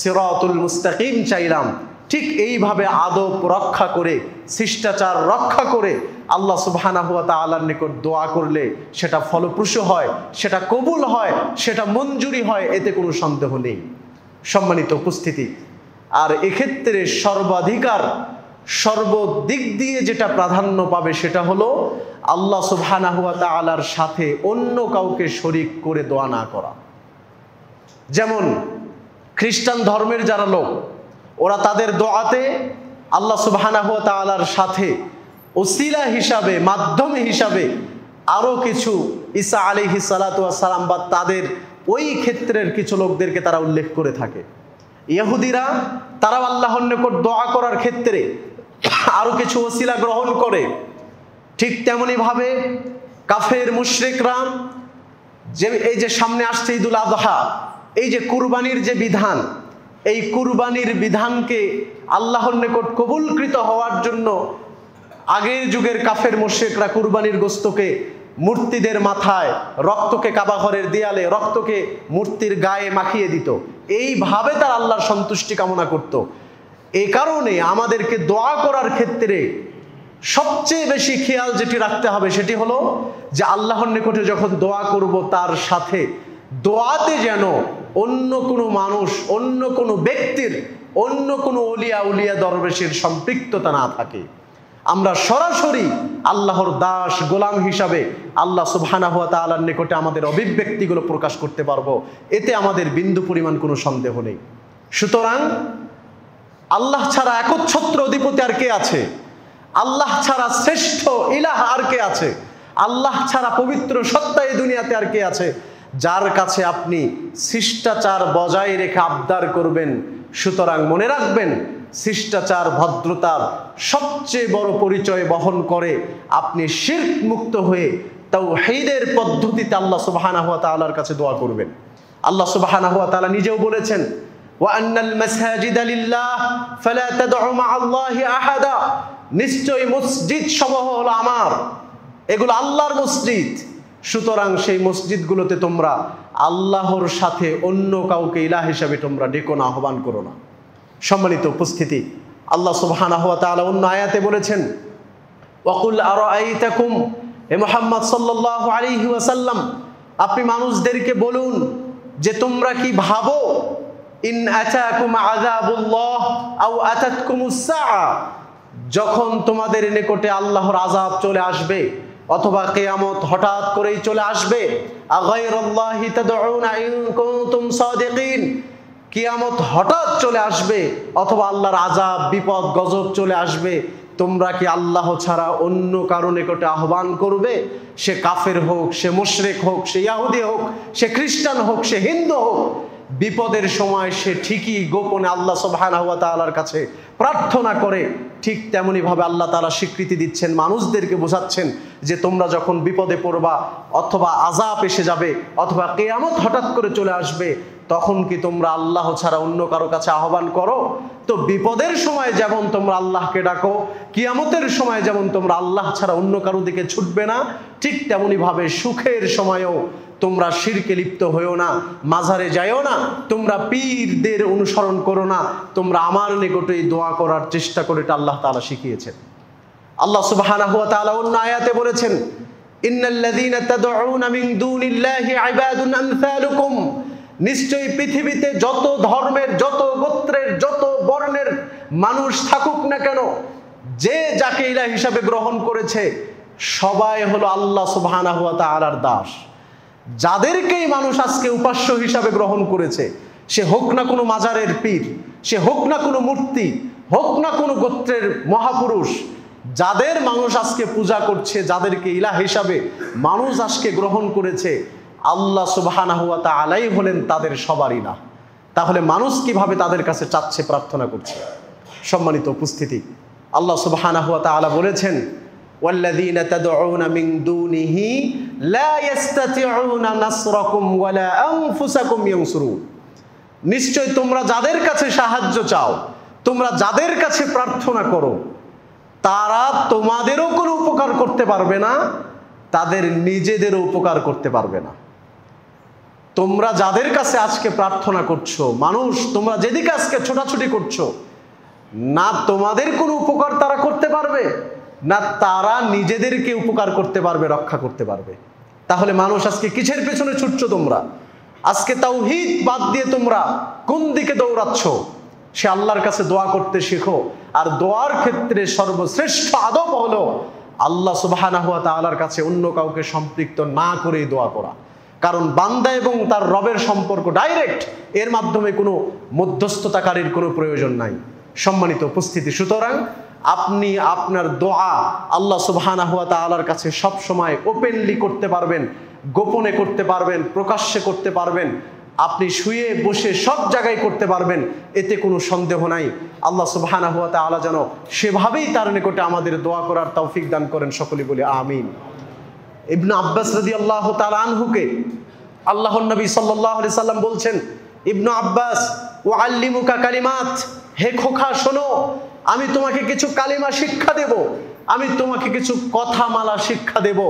সিরাতুল মুস্তাকিম চাইলাম। ঠিক এইভাবে আদব রক্ষা করে, শিষ্টাচার রক্ষা করে আল্লাহ সুবহানাহু ওয়া তাআলার নিকট দোয়া করলে সেটা ফলপ্রসূ হয়, সেটা কবুল হয়, সেটা মঞ্জুরি হয়, এতে কোনো সন্দেহ নেই। সম্মানিত উপস্থিতি, আর এক্ষেত্রে সর্বাধিকার সর্বদিক দিয়ে যেটা প্রাধান্য পাবে সেটা হলো আল্লাহ সুবহানাহু ওয়া তাআলার সাথে অন্য কাউকে শরীক করে দোয়া না করা। যেমন খ্রিস্টান ধর্মের যারা লোক, ওরা তাদের দোয়াতে আল্লাহ সুবহানাহু ওয়া তাআলার সাথে ওসিলা হিসাবে, মাধ্যম হিসাবে আরও কিছু ঈসা আলাইহিস সালাতু ওয়াস সালাম বা তাদের ওই ক্ষেত্রের কিছু লোকদেরকে তারা উল্লেখ করে থাকে। ইহুদিরা তারাও আল্লাহর নিকট দোয়া করার ক্ষেত্রে আরও কিছু ওসিলা গ্রহণ করে। ঠিক তেমনিভাবে কাফের মুশরিকরা, যে এই যে সামনে আসছে ঈদুল আযহা, এই যে কুরবানির যে বিধান, এই কুরবানির বিধানকে আল্লাহর নিকট কবুলকৃত হওয়ার জন্য আগের যুগের কাফের মুশরিকরা কুরবানির গোস্তকে মূর্তিদের মাথায়, রক্তকে কাবা ঘরের দেয়ালে, রক্তকে মূর্তির গায়ে মাখিয়ে দিত। এইভাবে তার আল্লাহর সন্তুষ্টি কামনা করত। এই কারণে আমাদেরকে দোয়া করার ক্ষেত্রে সবচেয়ে বেশি খেয়াল যেটি রাখতে হবে সেটি হলো যে আল্লাহর নিকটে যখন দোয়া করব তার সাথে দোয়াতে যেন অন্য কোনো মানুষ, অন্য কোনো ব্যক্তির, অন্য কোনো ওলিয়া উলিয়া দরবেশের সম্পৃক্ততা না থাকে। আমরা সরাসরি আল্লাহর দাস, গোলাম হিসাবে আল্লাহ সুবহানাহু ওয়া তাআলার নিকটে আমাদের অভিব্যক্তিগুলো প্রকাশ করতে পারবো, এতে আমাদের বিন্দু পরিমাণ কোনো সন্দেহ নেই। সুতরাং আল্লাহ ছাড়া একচ্ছত্র অধিপতি আর কে আছে? আল্লাহ ছাড়া শ্রেষ্ঠ ইলাহ আর কে আছে? আল্লাহ ছাড়া পবিত্র সত্তা এই দুনিয়াতে আর কে আছে যার কাছে আপনি শিষ্টাচার বজায় রেখে আবদার করবেন? সুতরাং মনে রাখবেন, শিষ্টাচার ভদ্রতার সবচেয়ে বড় পরিচয় বহন করে আপনি শিরক মুক্ত হয়ে তাওহীদের পদ্ধতিতে আল্লাহ সুবহানাহু ওয়া তাআলার কাছে দোয়া করবেন। আল্লাহ সুবহানাহু ওয়া তাআলা নিজেও বলেছেন, ওয়া আন্নাল মাসাজিদা লিল্লাহ ফালা তাদউ মা'আল্লাহি আহাদা, নিশ্চয়ই মসজিদ সমূহ হলো আমার, এগুলো আল্লাহর মসজিদ, সুতরাং সেই মসজিদগুলোতে তোমরা আল্লাহর সাথে অন্য কাউকে ইলাহ হিসাবে তোমরা ডেকো না, আহ্বান করো না। সম্মানিত উপস্থিতি, আল্লাহ সুবহানাহু ওয়া তাআলা অন্য আয়াতে বলেছেন, ওয়াকুল আরাআইতাকুম, হে মুহাম্মদ সাল্লাল্লাহু আলাইহি ওয়াসাল্লাম, আপনি মানুষদেরকে বলুন যে তোমরা কি ভাবো, ইন আতাকুম আযাবুল্লাহ আও আতাতকুমুস সাআ, যখন তোমাদের নিকটে আল্লাহর আযাব চলে আসবে অথবা কিয়ামত হঠাৎ করেই চলে আসবে, আগায়রাল্লাহি তাদউনা ইন কুনতুম সাদিকিন, কিয়ামত হঠাৎ চলে আসবে অথবা আল্লাহর আযাব, বিপদ, গজব চলে আসবে, তোমরা কি আল্লাহ ছাড়া অন্য কারো নিকটে আহ্বান করবে? সে কাফের হোক, সে মুশরিক হোক, সে ইহুদি হোক, সে খ্রিস্টান হোক, সে হিন্দু হোক, বিপদের সময় সে ঠিকই গোপনে আল্লাহ সুবহানাহু ওয়া তাআলার কাছে প্রার্থনা করে, ঠিক তেমনিভাবে আল্লাহ তাআলা স্বীকৃতি দিচ্ছেন, মানুষদেরকে বোঝাচ্ছেন যে তোমরা যখন বিপদে পড়বা অথবা আযাব এসে যাবে অথবা কিয়ামত হঠাৎ করে চলে আসবে, তখন কি তোমরা আল্লাহ ছাড়া অন্য কারো কাছে আহ্বান করো? তো বিপদের সময় যেমন তোমরা আল্লাহকে ডাকো, কিয়ামতের সময় যেমন তোমরা আল্লাহ ছাড়া অন্য কারো দিকে ছুটবে না, ঠিক তেমনিভাবে সুখের সময়ও তোমরা শিরকে লিপ্ত হয়েও না, মাজারে যাইও না, তোমরা পীরদের অনুসরণ করো না, তোমরা আমার নিকটেই দোয়া করার চেষ্টা করে, এটা আল্লাহ তাআলা শিখিয়েছেন। আল্লাহ সুবহানাহু ওয়া তাআলা অন্য আয়াতে বলেছেন, ইন্নাল্লাযীনা তাদউনা মিন দুনিল্লাহি ইবাদুন আমসালুকুম, নিশ্চয়ই পৃথিবীতে যত ধর্মের, যত গোত্রের, যত বর্ণের মানুষ থাকুক না কেন, যে যাকে ইলাহ হিসাবে গ্রহণ করেছে সবাই হলো আল্লাহ সুবহানাহু ওয়া তাআলার দাস। যাদেরকেই মানুষ আজকে উপাস্য হিসাবে গ্রহণ করেছে, সে হোক না কোনো মাজারের পীর, সে হোক না কোনো মূর্তি, হোক না কোনো গোত্রের মহাপুরুষ, যাদের মানুষ আজকে পূজা করছে, যাদেরকে ইলাহ হিসাবে মানুষ আজকে গ্রহণ করেছে, আল্লাহ সুবহানাহু ওয়া তাআলাই হলেন তাদের সবারই না। তাহলে মানুষ কিভাবে তাদের কাছে চাচ্ছে, প্রার্থনা করছে? সম্মানিত উপস্থিতি, আল্লাহ সুবহানাহু ওয়া তাআলা বলেছেন, ওয়াল্লাযীনা তাদউনা মিন দুনিহি লা ইস্তাতিউনা নাসরাকুম ওয়ালা আনফুসাকুম ইয়ানসুরুন, নিশ্চয় তোমরা যাদের কাছে সাহায্য চাও, তোমরা যাদের কাছে প্রার্থনা করো, তারা তোমাদেরও কোনো উপকার করতে পারবে না, তাদের নিজেদেরও উপকার করতে পারবে না। তোমরা যাদের কাছে আজকে প্রার্থনা করছো, মানুষ তোমরা যেদিকে আজকে ছোটাছুটি করছো, না তোমাদের কোনো উপকার তারা করতে পারবে, না তারা নিজেদেরকে উপকার করতে পারবে, রক্ষা করতে পারবে। তাহলে মানুষ আজকে কিসের পেছনে ছুটছো তোমরা? আজকে তাওহীদ বাদ দিয়ে তোমরা কোন দিকে দৌড়াচ্ছ? সে আল্লাহর কাছে দোয়া করতে শেখো। আর দোয়ার ক্ষেত্রে সর্বশ্রেষ্ঠ আদব হলো আল্লাহ সুবহানাহু ওয়া তাআলার কাছে অন্য কাউকে সম্পৃক্ত না করেই দোয়া করা। কারণ বান্দা এবং তার রবের সম্পর্ক ডাইরেক্ট, এর মাধ্যমে কোনো মধ্যস্থতাকারীর কোনো প্রয়োজন নাই। সম্মানিত উপস্থিতি, সুতরাং আপনি আপনার দোয়া আল্লাহ সুবহানাহু ওয়া তাআলার কাছে সব সময় ওপেনলি করতে পারবেন, গোপনে করতে পারবেন, প্রকাশ্যে করতে পারবেন, আপনি শুয়ে বসে সব জায়গায় করতে পারবেন, এতে কোনো সন্দেহ নাই। আল্লাহ সুবহানাহু ওয়া তাআলা যেন সেভাবেই তার নিকটে আমাদের দোয়া করার তৌফিক দান করেন, সকলেই বলি আমিন। ইবনে আব্বাস রাদিয়াল্লাহু তাআলা আনহুকে আল্লাহর নবী সাল্লাল্লাহু আলাইহি সাল্লাম বলছেন, ইবনে আব্বাস উআল্লিমুকা কালিমাত, হে খোকা শোনো, আমি তোমাকে কিছু কালিমা শিক্ষা দেব, আমি তোমাকে কিছু কথামালা শিক্ষা দেব,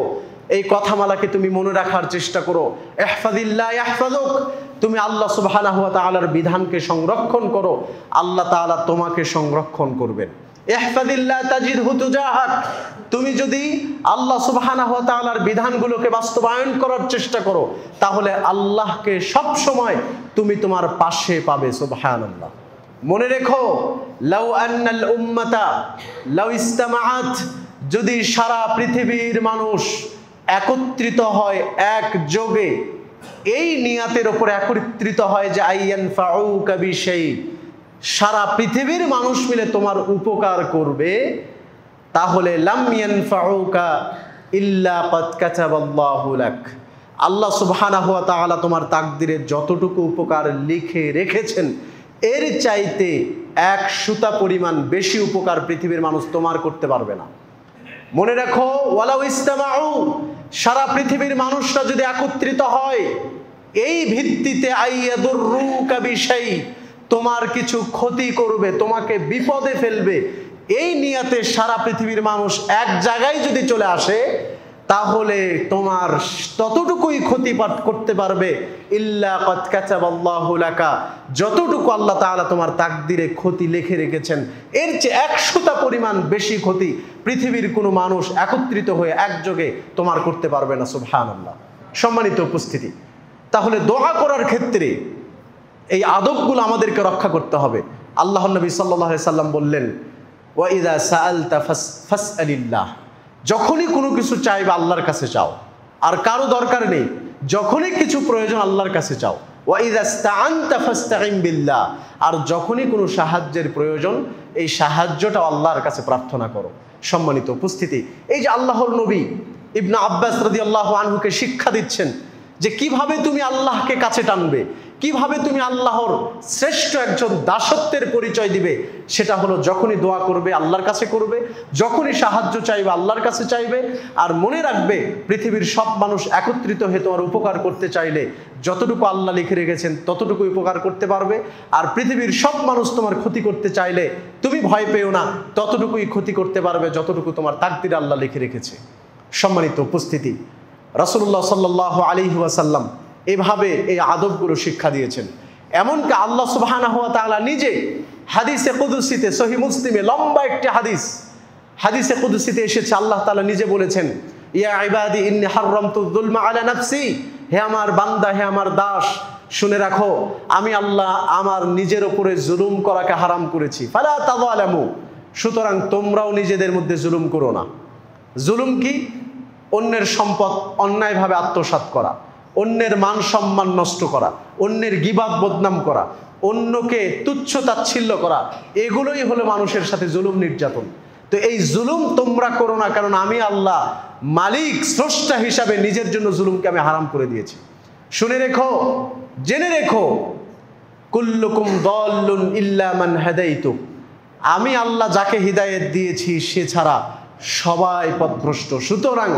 এই কথামালাকে তুমি মনে রাখার চেষ্টা করো। ইহফাজিল্লাহ ইয়াহফাজুক, তুমি আল্লাহ সুবহানাহু ওয়া তাআলার বিধানকে সংরক্ষণ করো, আল্লাহ তাআলা তোমাকে সংরক্ষণ করবেন। ইহফাজিল্লাহ তাজিদহু তুজাহাক, তুমি যদি আল্লাহ সুবহানাহু ওয়া তাআলার বিধানগুলোকে বাস্তবায়ন করার চেষ্টা করো, তাহলে আল্লাহকে সব সময় তুমি তোমার পাশে পাবে। সুবহানাল্লাহ। মনে রেখো, লাউ আন্নাল উম্মাতা লাউ ইসতামাআত, যদি সারা পৃথিবীর মানুষ একত্রিত হয় একযোগে, এই নিয়াতের উপরে একত্রিত হয় যে আইয়ানফাউকা বিশাই, সারা পৃথিবীর মানুষ মিলে তোমার উপকার করবে, তাহলে লাম ইয়ানফাউকা ইল্লা ক্বাদ কাতাবাল্লাহু লাক, আল্লাহ সুবহানাহু ওয়া তাআলা তোমার তাকদীরে যতটুকু উপকার লিখে রেখেছেন, এর চাইতে এক সুতা পরিমাণ বেশি উপকার পৃথিবীর মানুষ তোমার করতে পারবে না। মনে রাখো, ওয়ালাউ ইসতামাউ, সারা পৃথিবীর মানুষরা যদি একত্রিত হয় এই ভিত্তিতে আইয়াদুররুকা বিশাই, তোমার কিছু ক্ষতি করবে, তোমাকে বিপদে ফেলবে, এই নিয়তে সারা পৃথিবীর মানুষ এক জায়গায় যদি চলে আসে, তাহলে তোমার ততটুকুই ক্ষতি করতে পারবে ইল্লা ক্বাদ কাতাবাল্লাহু লাকা, যতটুকু আল্লাহ তাআলা তোমার তাকদীরে ক্ষতি লিখে রেখেছেন, এর চেয়ে 100টা পরিমাণ বেশি ক্ষতি পৃথিবীর কোনো মানুষ একত্রিত হয়ে একযোগে তোমার করতে পারবে না। সুবহানাল্লাহ। সম্মানিত উপস্থিতি, তাহলে দোয়া করার ক্ষেত্রে এই আদবগুলো আমাদেরকে রক্ষা করতে হবে। আল্লাহর নবী সাল্লাল্লাহু আলাইহি সাল্লাম বললেন, ওয়া ইযা সাআলতা ফাসআলিল্লাহ, যখনই কোনো কিছু চাইবে আল্লাহর কাছে চাও, আর কারো দরকার নেই, যখনই কিছু প্রয়োজন আল্লাহর কাছে চাও। ওয়া ইযা ইসতাআনতা ফাসতাঈন বিল্লাহ, আর যখনই কোনো সাহায্যের প্রয়োজন, এই সাহায্যটা আল্লাহর কাছে প্রার্থনা করো। সম্মানিত উপস্থিতি, এই যে আল্লাহর নবী ইবনে আব্বাস রাদিয়াল্লাহু আনহুকে শিক্ষা দিচ্ছেন যে কিভাবে তুমি আল্লাহকে কাছে টানবে, কিভাবে তুমি আল্লাহর শ্রেষ্ঠ একজন দাসত্বের পরিচয় দিবে, সেটা হলো যখনই দোয়া করবে আল্লাহর কাছে করবে, যখনই সাহায্য চাইবে আল্লাহর কাছে চাইবে। আর মনে রাখবে, পৃথিবীর সব মানুষ একত্রিত হয়ে তোমার উপকার করতে চাইলে যতটুকু আল্লাহ লিখে রেখেছেন ততটুকু উপকার করতে পারবে। আর পৃথিবীর সব মানুষ তোমার ক্ষতি করতে চাইলে তুমি ভয় পেও না, ততটুকুই ক্ষতি করতে পারবে যতটুকু তোমার তাকদীরে আল্লাহ লিখে রেখেছে। সম্মানিত উপস্থিতি, রাসূলুল্লাহ সাল্লাল্লাহু আলাইহি ওয়াসাল্লাম এভাবে এই আদবগুলো শিক্ষা দিয়েছেন। এমনকি আল্লাহ সুবহানাহু ওয়া তাআলা নিজে হাদিসে কুদসিতে, সহিহ মুসলিমে লম্বা একটি হাদিসে কুদসিতে এসেছে, আল্লাহ তাআলা নিজে বলেছেন, ইয়া ইবাদি ইন্নী হাররামতু যুলমা আলা নাফসি, হে আমার বান্দা, হে আমার দাস, শুনে রাখো আমি আল্লাহ আমার নিজের উপরে জুলুম করাকে হারাম করেছি, ফালা তাযালামু, সুতরাং তোমরাও নিজেদের মধ্যে জুলুম করো না। জুলুম কি? অন্যের সম্পদ অন্যায়ভাবে আত্মসাৎ করা, অন্যের মান সম্মান নষ্ট করা, অন্যের গীবাত বদনাম করা, অন্যকে তুচ্ছ তাচ্ছিল্য করা, এগুলোই হলো মানুষের সাথে জুলুম, নির্যাতন। তো এই জুলুম তোমরা করো না, কারণ আমি আল্লাহ মালিক স্রষ্টা হিসাবে নিজের জন্য জুলুমকে আমি হারাম করে দিয়েছি। শুনে রেখো, জেনে রেখো, কুল্লুকুম দাল্লুন ইল্লা মান হাদাইতু, আমি আল্লাহ যাকে হিদায়াত দিয়েছি সে ছাড়া সবাই পথভ্রষ্ট। সুতরাং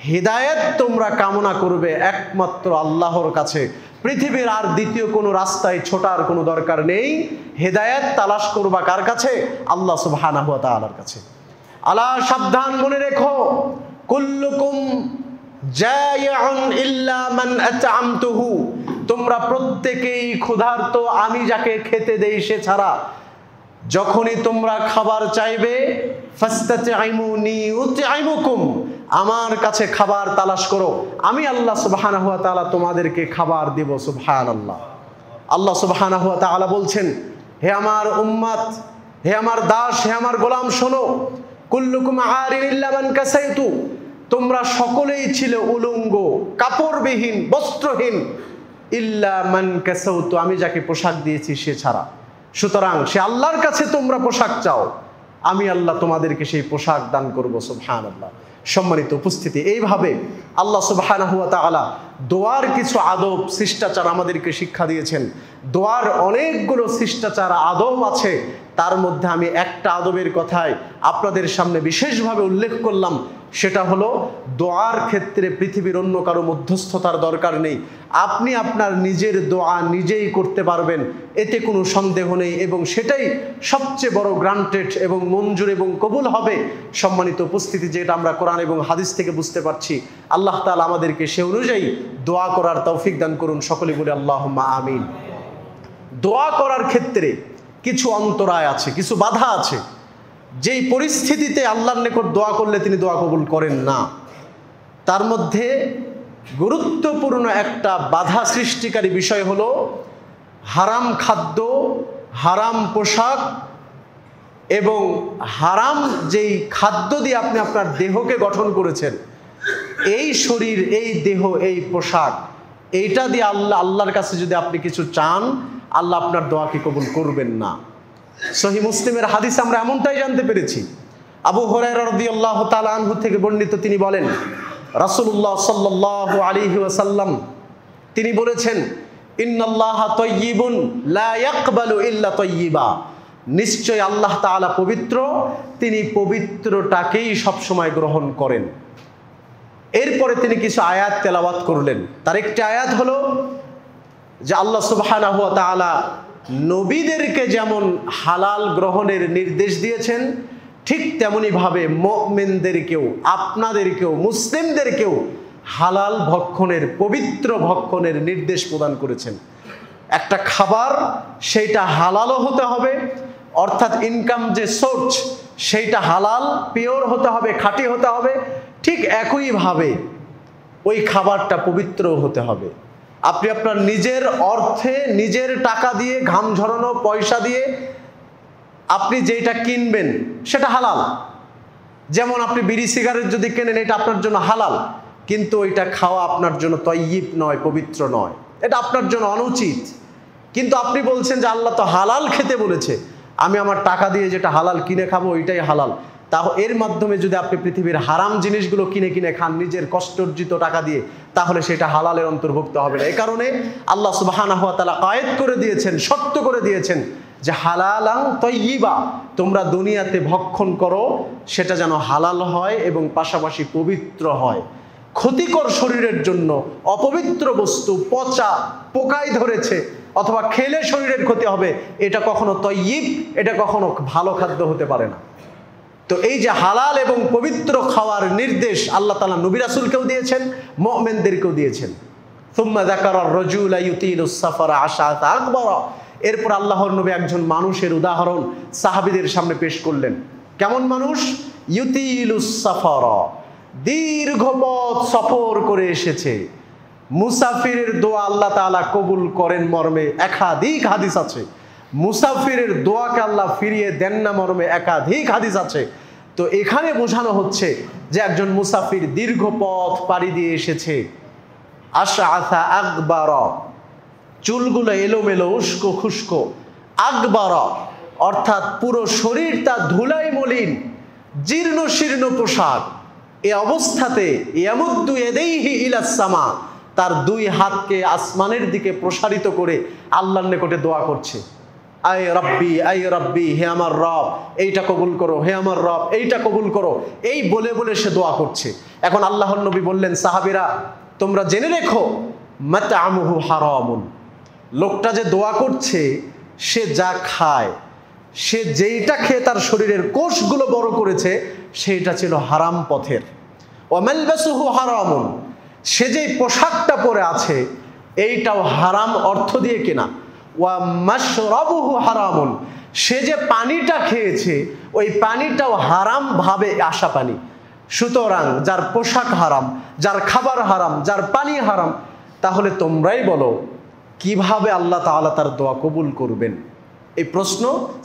হিদায়াত তোমরা কামনা করবে একমাত্র আল্লাহর কাছে, পৃথিবীর আর দ্বিতীয় কোনো রাস্তায় ছোটার কোনো দরকার নেই। হিদায়াত তালাশ করবা কার কাছে? আল্লাহ সুবহানাহু ওয়া তাআলার কাছে। আলা, সাবধান, মনে রেখো, কুল্লুকুম জায়িউন ইল্লা মান আত'আমতুহু, তোমরা প্রত্যেকেই ক্ষুধার্ত আমি যাকে খেতে দেই সে ছাড়া। যখনই তোমরা খাবার চাইবে, ফাস্তাতি'মুনি উত'আইমুকুম, আমার কাছে খাবার তালাশ করো, আমি আল্লাহ সুবহানাহু ওয়া তাআলা তোমাদেরকে খাবার দেব। সুবহানাল্লাহ। আল্লাহ সুবহানাহু ওয়া তাআলা বলছেন, হে আমার উম্মত, হে আমার দাস, হে আমার গোলাম, শোনো, কুল্লুকুম আরিন ইল্লা মান কাসাইতু, তোমরা সকলেই ছিলে উলঙ্গ, কাপড়বিহীন, বস্ত্রহীন, ইল্লা মান কাসাউতু, আমি যাকে পোশাক দিয়েছি সে ছাড়া। সুতরাং সে আল্লাহর কাছে তোমরা পোশাক চাও, আমি আল্লাহ তোমাদেরকে সেই পোশাক দান করব। সুবহানাল্লাহ। সম্মানিত উপস্থিতি, এইভাবে আল্লাহ সুবহানাহু ওয়া তাআলা দোয়ার কিছু আদব, শিষ্টাচার আমাদেরকে শিক্ষা দিয়েছেন। দোয়ার অনেকগুলো শিষ্টাচার, আদব আছে, তার মধ্যে আমি একটা আদবের কথাই আপনাদের সামনে বিশেষভাবে উল্লেখ করলাম। সেটা হলো, দোয়ার ক্ষেত্রে পৃথিবীর অন্য কারো মধ্যস্থতার দরকার নেই। আপনি আপনার নিজের দোয়া নিজেই করতে পারবেন, এতে কোনো সন্দেহ নেই, এবং সেটাই সবচেয়ে বড় গ্রান্টেড এবং মঞ্জুর এবং কবুল হবে। সম্মানিত উপস্থিতি, যেটা আমরা কোরআন এবং হাদিস থেকে বুঝতে পারছি, আল্লাহ তাআলা আমাদেরকে সে অনুযায়ী দোয়া করার তৌফিক দান করুন। সকলে বলে আল্লাহুম্মা আমিন। দোয়া করার ক্ষেত্রে কিছু অন্তরায় আছে, কিছু বাধা আছে, যেই পরিস্থিতিতে আল্লাহর নিকট দোয়া করলে তিনি দোয়া কবুল করেন না। তার মধ্যে গুরুত্বপূর্ণ একটা বাধা সৃষ্টিকারী বিষয় হলো হারাম খাদ্য, হারাম পোশাক এবং হারাম যেই খাদ্য দিয়ে আপনি আপনার দেহকে গঠন করেছেন, এই শরীর, এই দেহ, এই পোশাক, এইটা দিয়ে আল্লাহর কাছে যদি আপনি কিছু চান, আল্লাহ আপনার দোয়াকে কবুল করবেন না। সহিহ মুসলিমের হাদিস আমরা এমনটাই জানতে পেরেছি। আবু হুরায়রা রাদিয়াল্লাহু তাআলা আনহু থেকে বর্ণিত, তিনি বলেন, রাসূলুল্লাহ সাল্লাল্লাহু আলাইহি ওয়াসাল্লাম তিনি বলেছেন, ইন্নাল্লাহা তাইয়্যিবুন লা ইয়াকবালু ইল্লা তাইয়্যিবা, নিশ্চয় আল্লাহ তাআলা পবিত্র, তিনি পবিত্রটাকেই সবসময় গ্রহণ করেন। এরপরে তিনি কিছু আয়াত তেলাওয়াত করলেন। তার একটি আয়াত হলো যে আল্লাহ সুবহানাহু ওয়া তাআলা নবীদেরকে যেমন হালাল গ্রহণের নির্দেশ দিয়েছেন, ঠিক তেমনিভাবে মুমিনদেরকেও, আপনাদেরকেও, মুসলিমদেরকেও হালাল ভক্ষণের, পবিত্র ভক্ষণের নির্দেশ প্রদান করেছেন। একটা খাবার, সেইটা হালালও হতে হবে, অর্থাৎ ইনকাম যে সোর্স সেইটা হালাল, পিওর হতে হবে, খাঁটি হতে হবে। ঠিক একইভাবে ওই খাবারটা পবিত্র হতে হবে। আপনি আপনার নিজের অর্থে, নিজের টাকা দিয়ে, ঘাম ঝরানো পয়সা দিয়ে আপনি যেটা কিনবেন সেটা হালাল। যেমন আপনি বিড়ি সিগারেট যদি কেনেন, এটা আপনার জন্য হালাল, কিন্তু ওইটা খাওয়া আপনার জন্য তয়্যিব নয়, পবিত্র নয়, এটা আপনার জন্য অনুচিত। কিন্তু আপনি বলছেন যে আল্লাহ তো হালাল খেতে বলেছে, আমি আমার টাকা দিয়ে যেটা হালাল কিনে খাবো ওইটাই হালাল, এর মাধ্যমে যদি আপনি পৃথিবীর হারাম জিনিসগুলো কিনে কিনে খান নিজের কষ্টার্জিত টাকা দিয়ে, তাহলে সেটা হালালের অন্তর্ভুক্ত হবে না। এই কারণে আল্লাহ সুবহানাহু ওয়া তাআলা কায়েদ করে দিয়েছেন, শর্ত করে দিয়েছেন যে হালালান তাইয়্যিবা, তোমরা দুনিয়াতে ভক্ষণ করো সেটা যেন হালাল হয় এবং পাশাপাশি পবিত্র হয়। ক্ষতিকর শরীরের জন্য অপবিত্র বস্তু, পচা, পোকায় ধরেছে অথবা খেলে শরীরের ক্ষতি হবে, এটা কখনো তাইয়্যিব, এটা কখনো ভালো খাদ্য হতে পারে না। তো এই যে হালাল এবং পবিত্র খাওয়ার নির্দেশ আল্লাহ তাআলা নবী রাসূলকেও দিয়েছেন, মুমিনদেরকেও দিয়েছেন। সুম্মা যাকারা রাজুলা ইউতিলুস সাফারা আশাতা আকবারা, এরপর আল্লাহর নবী একজন মানুষের উদাহরণ সাহাবীদের সামনে পেশ করলেন। কেমন মানুষ? ইউতিলুস সাফারা, দীর্ঘ পথ সফর করে এসেছে। মুসাফিরের দোয়া আল্লাহ তাআলা কবুল করেন মর্মে একাধিক হাদিস আছে। মুসাফিরের দোয়াকে আল্লাহ ফিরিয়ে দেন না মর্মে একাধিক হাদিস আছে। তো এখানে বোঝানো হচ্ছে যে একজন মুসাফির দীর্ঘ পথ পাড়ি দিয়ে এসেছে। আশআসা আকবারা, চুলগুলো এলোমেলো, উস্কো খুস্কো। আকবারা অর্থাৎ পুরো শরীর তার ধুলায় মলিন, জীর্ণ শীর্ণ পোশাক। এ অবস্থাতে ইয়ামুদ্দু ইয়াদাইহি ইলাস সামা, তার দুই হাতকে আসমানের দিকে প্রসারিত করে আল্লাহর নিকটে দোয়া করছে। আয় রব্বি, আয় রব্বি, হে আমার রব এইটা কবুল করো, হে আমার রব এইটা কবুল করো, এই বলে বলে সে দোয়া করছে। এখন আল্লাহর নবী বললেন, সাহাবীরা তোমরা জেনে রেখো মাতআমুহু হারামুন, লোকটা যে দোয়া করছে সে যা খায়, সে যেইটা খেয়ে তার শরীরের কোষগুলো বড় করেছে সেইটা ছিল হারাম পথের। ওয়া মালবাসুহু হারামুন, সে যেই পোশাকটা পরে আছে এইটাও হারাম অর্থ দিয়ে কেনা। ওয়া মাশরাবুহু হারামুন, সে যে পানিটা খেয়েছে ওই পানিটাও হারাম ভাবে আসা পানি। সুতরাং যার পোশাক হারাম, যার খাবার হারাম, যার পানি হারাম, তাহলে তোমরাই বলো কিভাবে আল্লাহ তাআলা তার দোয়া কবুল করবেন? এই প্রশ্ন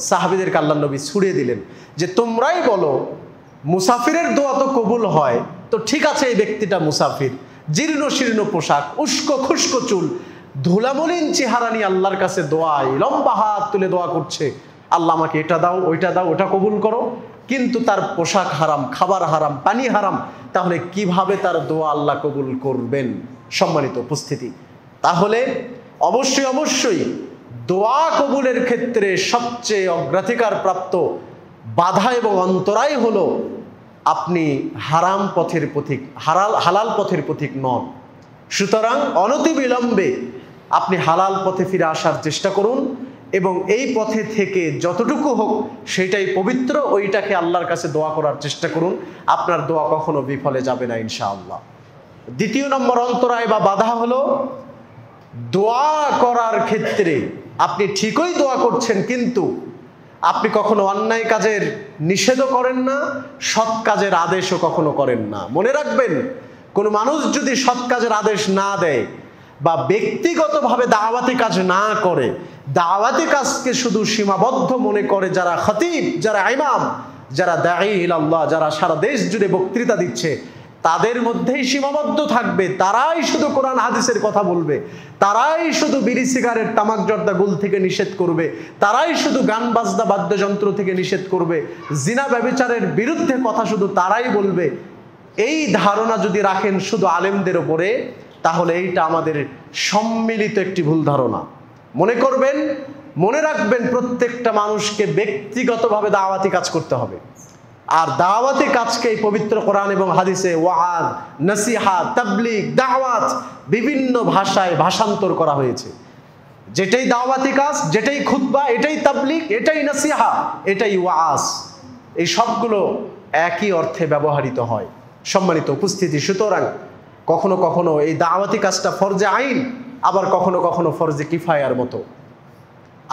সাহাবীদেরকে আল্লাহর নবী ছুড়ে দিলেন যে তোমরাই বলো মুসাফিরের দোয়া তো কবুল হয়, তো ঠিক আছে এই ব্যক্তিটা মুসাফির, জীর্ণ শীর্ণ পোশাক, উস্কো খুস্কো চুল, ধুলামলিন চেহারা নিয়ে আল্লাহর কাছে দোয়ায় লম্বা হাত তুলে দোয়া করছে, আল্লাহ আমাকে এটা দাও, ওইটা দাও, ওটা কবুল করো, কিন্তু তার পোশাক হারাম, খাবার হারাম, পানি হারাম, তাহলে কিভাবে তার দোয়া আল্লাহ কবুল করবেন? সম্মানিত উপস্থিতি, তাহলে অবশ্যই অবশ্যই দোয়া কবুলের ক্ষেত্রে সবচেয়ে অগ্রাধিকার প্রাপ্ত বাধা এবং অন্তরায় হলো আপনি হারাম পথের পথিক, হালাল পথের পথিক নন। সুতরাং অনতিবিলম্বে আপনি হালাল পথে ফিরে আসার চেষ্টা করুন এবং এই পথে থেকে যতটুকু হোক সেটাই পবিত্র, ওইটাকে আল্লাহর কাছে দোয়া করার চেষ্টা করুন। আপনার দোয়া কখনো বিফলে যাবে না ইনশাআল্লাহ। দ্বিতীয় নম্বর অন্তরায় বা বাধা হলো দোয়া করার ক্ষেত্রে আপনি ঠিকই দোয়া করছেন, কিন্তু আপনি কখনো অন্যায় কাজের নিষেধও করেন না, সৎ কাজের আদেশও কখনো করেন না। মনে রাখবেন, কোনো মানুষ যদি সৎ কাজের আদেশ না দেয় বা ব্যক্তিগতভাবে দাওয়াতি কাজ না করে, দাওয়াতি কাজকে শুধু সীমাবদ্ধ মনে করে যারা খতিব, যারা ইমাম, যারা দাঈ ইলাল্লাহ, যারা সারা দেশ জুড়ে বক্তৃতা দিচ্ছে, তাদের মধ্যেই সীমাবদ্ধ থাকবে, তারাই শুধু কোরআন হাদিসের কথা বলবে, তারাই শুধু বিড়ি সিগারেট তামাক জর্দা গুল থেকে নিষেধ করবে, তারাই শুধু গান বাজনা বাদ্যযন্ত্র থেকে নিষেধ করবে, জিনা ব্যভিচারের বিরুদ্ধে কথা শুধু তারাই বলবে, এই ধারণা যদি রাখেন শুধু আলেমদের ওপরে, তাহলে এইটা আমাদের সম্মিলিত একটি ভুল ধারণা। মনে করবেন, মনে রাখবেন, প্রত্যেকটা মানুষকে ব্যক্তিগতভাবে দাওয়াতি কাজ করতে হবে। আর দাওয়াতি কাজকে পবিত্র কোরআন এবং হাদিসে ওয়াজ, নসিহত, তাবলীগ, দাওয়াত বিভিন্ন ভাষায় ভাষান্তর করা হয়েছে। যেটাই দাওয়াতি কাজ, যেটাই খুতবা, এটাই তাবলীগ, এটাই নসিহা, এটাই ওয়াজ, এই সবগুলো একই অর্থে ব্যবহৃত হয়। সম্মানিত উপস্থিতি, সুতরাং কখনো কখনো এই দাওয়াতি কাজটা ফরজে আইন, আবার কখনো কখনো ফরজে কিফায়ার মতো।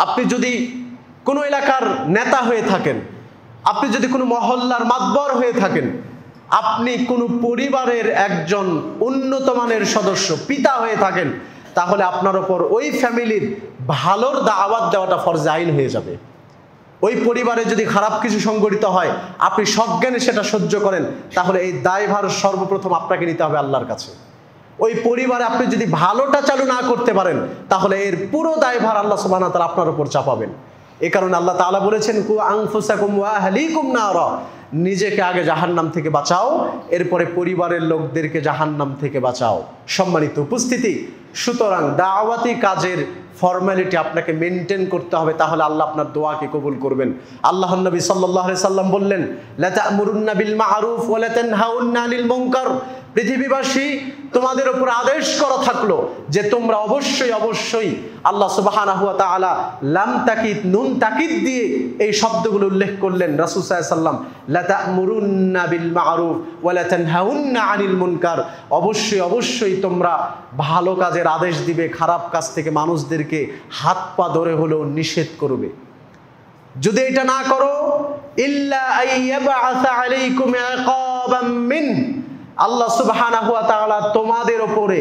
আপনি যদি কোনো এলাকার নেতা হয়ে থাকেন, আপনি যদি কোনো মহল্লার মাতবর হয়ে থাকেন, আপনি কোনো পরিবারের একজন উন্নত মানের সদস্য, পিতা হয়ে থাকেন, তাহলে আপনার ওপর ওই ফ্যামিলির ভালোর দাওয়াত দেওয়াটা ফরজে আইন হয়ে যাবে। ওই পরিবারে যদি খারাপ কিছু সংঘটিত হয়, আপনি সজ্ঞানে সেটা সহ্য করেন, তাহলে এই দায়ভার সর্বপ্রথম আপনাকে নিতে হবে আল্লাহর কাছে। ওই পরিবারে আপনি যদি ভালোটা চালু না করতে পারেন, তাহলে এর পুরো দায়ভার আল্লাহ সুবহানাহু ওয়া তাআলা আপনার উপর চাপাবেন। এই কারণে আল্লাহ তাআলা বলেছেন, কু আনফুসাকুম ওয়া আহলিকুম নারা, নিজেকে আগে জাহান্নাম থেকে বাঁচাও, এরপরে পরিবারের লোকদেরকে জাহান্নাম থেকে বাঁচাও। সম্মানিত উপস্থিতি, সুতরাং দাওয়াতি কাজের ফর্মালিটি আপনাকে মেনটেন করতে হবে, তাহলে আল্লাহ আপনার দোয়াকে কবুল করবেন। আল্লাহর নবী সাল্লাল্লাহু আলাইহি সাল্লাম বললেন, লা তা'মুরুন্না বিল মা'রুফ ওয়া লা তানহাউন্না আনিল মুনকার। পৃথিবীবাসী, তোমাদের উপর আদেশ করা থাকলো যে তোমরা অবশ্যই অবশ্যই, আল্লাহ সুবহানাহু ওয়া তাআলা লাম তাকিদ, নুন তাকিদ দিয়ে এই শব্দগুলো উল্লেখ করলেন। রাসূল সাল্লাল্লাহু আলাইহি সাল্লাম, লা তা'মুরুন্না বিল মা'রুফ ওয়া লা তানহাউন্না আনিল মুনকার, অবশ্যই অবশ্যই তোমরা ভালো কাজের আদেশ দিবে, খারাপ কাজ থেকে মানুষদেরকে হাত পা ধরে হলেও নিষেধ করবে। যদি এটা না করো, ইল্লা আইয়াবআসা আলাইকুম ইকাবাম মিন, আল্লাহ সুবহানাহু ওয়া তাআলা তোমাদের উপরে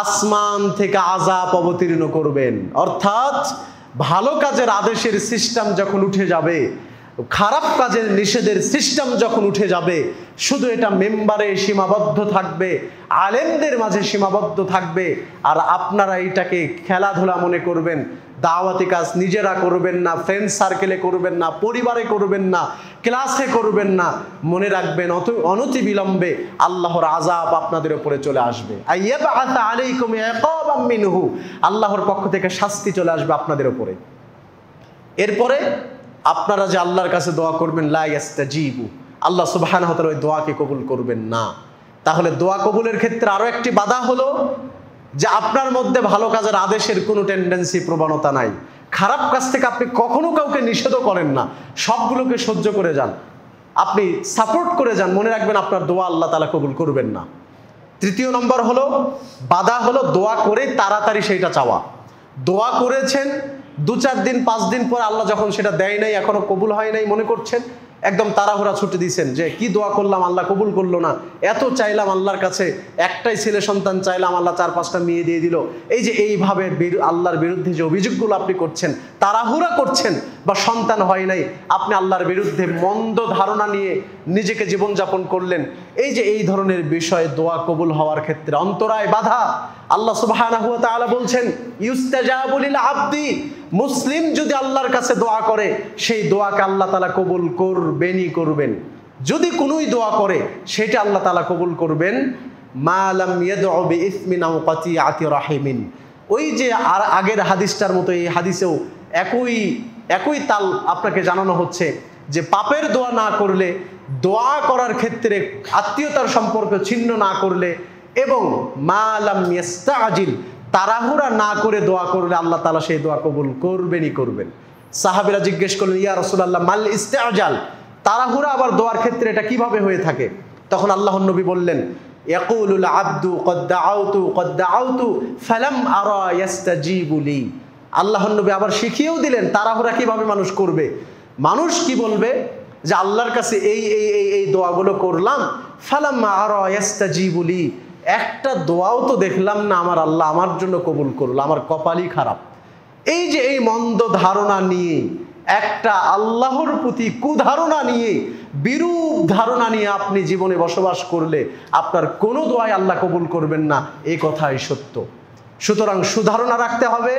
আসমান থেকে আযাব অবতীর্ণ করবেন। অর্থাৎ ভালো কাজের আদেশের সিস্টেম যখন উঠে যাবে, খারাপ কাজের নিষেধের সিস্টেম যখন উঠে যাবে, শুধু এটা মেম্বারে সীমাবদ্ধ থাকবে, আলেমদের মাঝে সীমাবদ্ধ থাকবে, আর আপনারা এটাকে খেলাধুলা মনে করবেন। দাওয়াতি কাজ নিজেরা করবেন না, ফ্রেন্ড সার্কেলে করবেন না, পরিবারে করবেন না, ক্লাসে করবেন না। মনে রাখবেন অনতি বিলম্বে আল্লাহর আযাব আপনাদের উপরে চলে আসবে। আইয়াবআসা আলাইকুম ইকাবাম মিনহু, আল্লাহর পক্ষ থেকে শাস্তি চলে আসবে আপনাদের উপরে। এরপরে আপনারা যে আল্লাহর কাছে দোয়া করবেন, লা ইস্তাজিবু, আল্লাহ সুবহানাহু ওয়া তাআলা ওই দোয়াকে কবুল করবেন না। তাহলে দোয়া কবুলের ক্ষেত্রে আরো একটি বাধা হলো যে আপনার মধ্যে ভালো কাজের আদেশের কোনো টেন্ডেন্সি, প্রবণতা নাই। খারাপ কাজ থেকে আপনি কখনো কাউকে নিষেধও করেন না, সবগুলোকে সহ্য করে যান, আপনি সাপোর্ট করে যান। মনে রাখবেন আপনার দোয়া আল্লাহ তাআলা কবুল করবেন না। তৃতীয় নম্বর হলো বাধা হলো দোয়া করে তাড়াতাড়ি সেইটা চাওয়া। দোয়া করেছেন, 2-4 দিন 5 দিন পর আল্লাহ যখন সেটা দেয় নাই, এখনো কবুল হয় নাই মনে করছেন, একদম তাড়াহুড়া ছুটে দিয়েছেন যে কি দোয়া করলাম আল্লাহ কবুল করলো না, এত চাইলাম আল্লাহর কাছে, একটাই ছেলে সন্তান চাইলাম আল্লাহ 4-5টা মেয়ে দিয়ে দিল। এই যে এইভাবে আল্লাহর বিরুদ্ধে যে অভিযোগগুলো আপনি করছেন, তাড়াহুড়া করছেন, বা সন্তান হয় নাই, আপনি আল্লাহর বিরুদ্ধে মন্দ ধারণা নিয়ে নিজেকে জীবনযাপন করলেন, এই যে এই ধরনের বিষয়ে দোয়া কবুল হওয়ার ক্ষেত্রে অন্তরায়, বাধা। আল্লাহ সুবহানাহু ওয়া তাআলা বলছেন, ইউস্তাজাবু লিল আবদি, মুসলিম যদি আল্লাহর কাছে দোয়া করে, সেই দোয়াকে আল্লাহ তাআলা কবুল করবেনই করবেন। যদি কোনোই দোয়া করে, সেটা আল্লাহ তাআলা কবুল করবেন, মা লাম ইয়াদউ বিইসমিন আও কাতিআতি রাহিমিন। ওই যে আর আগের হাদিসটার মতো এই হাদিসেও একই তাল আপনাকে জানানো হচ্ছে যে পাপের দোয়া না করলে, দোয়া করার ক্ষেত্রে আত্মীয়তার সম্পর্ক ছিন্ন না করলে, এবং মা লাম ইস্তাজিল, তাড়াহুড়া না করে দোয়া করলে আল্লাহ তাআলা সেই দোয়া কবুল করবেনই করবেন। সাহাবীরা জিজ্ঞেস করলেন, ইয়া রাসূলুল্লাহ মাল ইস্তিআজাল, তাড়াহুড়া আবার দোয়ার ক্ষেত্রে এটা কিভাবে হয়ে থাকে? তখন আল্লাহর নবী বললেন, ইয়াকুলুল আবদু কদ দাআউতু ফালাম আরা ইস্তাজিবু লি। আল্লাহর নবী আবার শিখিয়েও দিলেন তাড়াহুড়া কিভাবে মানুষ করবে। মানুষ কি বলবে যে আল্লাহর কাছে এই দোয়াগুলো করলাম, ফালাম আরা ইস্তাজিবু লি, একটা দোয়াও তো দেখলাম না আমার আল্লাহ আমার জন্য কবুল করলো, আমার কপালই খারাপ। এই যে এই মন্দ ধারণা নিয়ে, একটা আল্লাহর প্রতি কুধারণা নিয়ে, বিরূপ ধারণা নিয়ে আপনি জীবনে বসবাস করলে আপনার কোনো দোয়াই আল্লাহ কবুল করবেন না, এই কথাই সত্য। সুতরাং সুধারণা রাখতে হবে,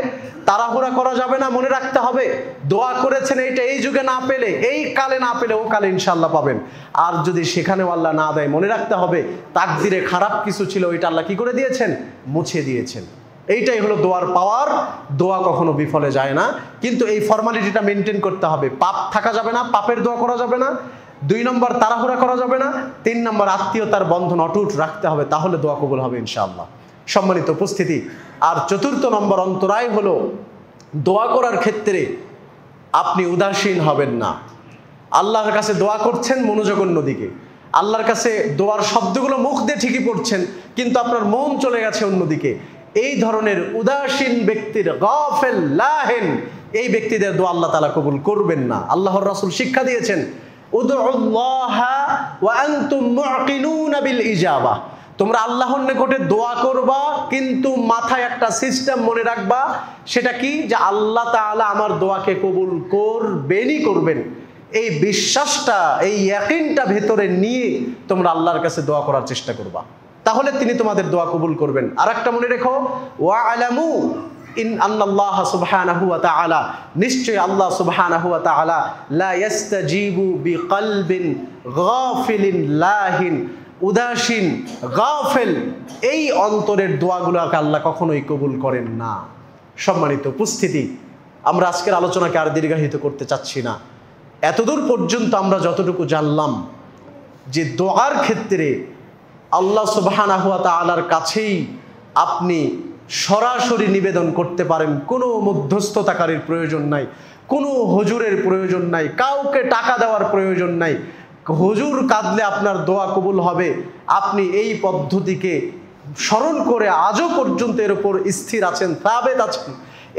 তাড়াহুড়া করা যাবে না। মনে রাখতে হবে দোয়া করেছেন এইটা এই যুগে না পেলে, এই কালে না পেলে ও কালে ইনশাআল্লাহ পাবেন। আর যদি সেখানেও আল্লাহ না দেয়, মনে রাখতে হবে তাকদিরে খারাপ কিছু ছিল, ওইটা আল্লাহ কি করে দিয়েছেন? মুছে দিয়েছেন। এইটাই হলো দোয়ার পাওয়ার। দোয়া কখনো বিফলে যায় না, কিন্তু এই ফর্মালিটিটা মেনটেন করতে হবে। পাপ থাকা যাবে না, পাপের দোয়া করা যাবে না। 2 নম্বর তাড়াহুড়া করা যাবে না। 3 নম্বর আত্মীয়তার বন্ধন অটুট রাখতে হবে, তাহলে দোয়া কবুল হবে ইনশাআল্লাহ। সম্মানিত উপস্থিতি, আর 4র্থ নম্বর অন্তরায় হলো দোয়া করার ক্ষেত্রে আপনি উদাসীন হবেন না। আল্লাহর কাছে দোয়া করছেন মনোযোগ অন্যদিকে, আল্লাহর কাছে দোয়ার শব্দগুলো মুখ দিয়ে ঠিকই পড়ছেন, কিন্তু আপনার মন চলে গেছে অন্যদিকে। এই ধরনের উদাসীন ব্যক্তির, গাফেল লাহেন, এই ব্যক্তিদের দোয়া আল্লাহ তাআলা কবুল করবেন না। আল্লাহর রাসূল শিক্ষা দিয়েছেন, উদউল্লাহা ওয়া আনতুম মুকিনুনা বিল ইজাবা, তোমরা আল্লাহর নিকটে দোয়া করবা, কিন্তু মাথায় একটা সিস্টেম মনে রাখবা, সেটা কি? যে আল্লাহ তাআলা আমার দোয়াকে কবুল করবেনই করবেন। এই বিশ্বাসটা, এই ইয়াকিনটা ভেতরে নিয়ে তোমরা আল্লাহর কাছে দোয়া করার চেষ্টা করবা, তাহলে তিনি তোমাদের দোয়া কবুল করবেন। আর একটা মনে রেখো, ওয়ালামু আন্নাল্লাহ সুবহানাহু ওয়া তাআলা, নিশ্চয় আল্লাহ সুবহানাহু ওয়া তাআলা লা ইয়াস্তাজিবু বিকলবিন গাফিলিন লাহিন, উদাসীন গাফেল এই অন্তরের দোয়াগুলোকে আল্লাহ কখনোই কবুল করেন না। সম্মানিত উপস্থিতি, আমরা আজকের আলোচনাকে আর দীর্ঘায়িত করতে চাচ্ছি না। এতদূর পর্যন্ত আমরা যতটুকু জানলাম যে দোয়ার ক্ষেত্রে আল্লাহ সুবহানাহু ওয়া তাআলার কাছেই আপনি সরাসরি নিবেদন করতে পারেন, কোনো মধ্যস্থতাকারীর প্রয়োজন নাই, কোনো হুজুরের প্রয়োজন নাই, কাউকে টাকা দেওয়ার প্রয়োজন নাই। হুজুর কাঁদলে আপনার দোয়া কবুল হবে, আপনি এই পদ্ধতিকে স্মরণ করে আজও পর্যন্ত এর উপর স্থির আছেন, সাবেত আছেন,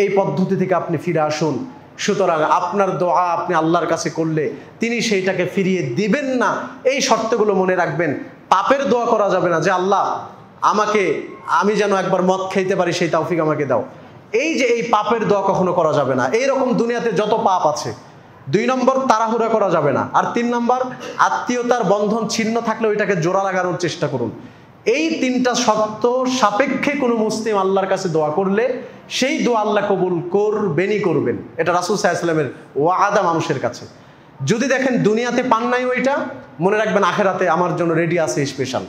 এই পদ্ধতি থেকে আপনি ফিরে আসুন। সুতরাং আপনার দোয়া আপনি আল্লাহর কাছে করলে তিনি সেইটাকে ফিরিয়ে দিবেন না, এই শর্তগুলো মনে রাখবেন। পাপের দোয়া করা যাবে না যে আল্লাহ আমি যেন একবার মদ খাইতে পারি সেই তৌফিক আমাকে দাও, এই পাপের দোয়া কখনো করা যাবে না। এইরকম দুনিয়াতে যত পাপ আছে, 2 নম্বর তাড়াহুড়া করা যাবে না, আর 3 নম্বর আত্মীয়তার বন্ধন ছিন্ন থাকলে ওইটাকে জোড়া লাগানোর চেষ্টা করুন। এই 3টা শর্ত সাপেক্ষে কোনো মুসলিম আল্লাহর কাছে দোয়া করলে সেই দোয়া আল্লাহ কবুল করবেনই করবেন। এটা রাসূল সাল্লাল্লাহু আলাইহি ওয়াসাল্লামের ওয়াদা মানুষের কাছে। যদি দেখেন দুনিয়াতে পান নাই ওইটা, মনে রাখবেন আখেরাতে আমার জন্য রেডি আছে স্পেশাল।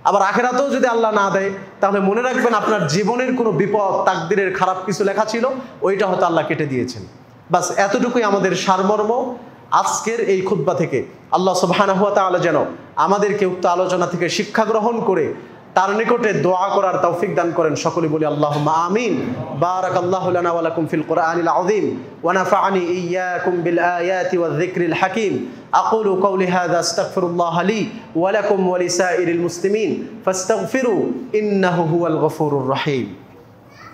আবার আখেরাতেও যদি আল্লাহ না দেয়, তাহলে মনে রাখবেন আপনার জীবনের কোনো বিপদ, তাকদিরের খারাপ কিছু লেখা ছিল, ওইটা হয়তো আল্লাহ কেটে দিয়েছেন। বাস এতটুকুই আমাদের সারমর্ম আজকের এই খুতবা থেকে। আল্লাহ সুবহানাহু ওয়া তাআলা যেন আমাদেরকে উক্ত আলোচনা থেকে শিক্ষা গ্রহণ করে তার নিকটে দোয়া করার তৌফিক দান করেন। সকলে বলি আল্লাহুম্মা আমিন। বারাকাল্লাহু লানা ওয়া লাকুম ফিল কুরআনিল আযীম ওয়া নাফা'নি ইয়্যাকুম বিল আয়াতি ওয়ায যিকরিল হাকীম। আকুলু কওলি হাযা আস্তাগফিরুল্লাহ লি ওয়া লাকুম ওয়া লিসাইরিল মুসলিমিন ফাস্তাগফিরু ইন্নাহু হুয়াল গফুরুর রহিম।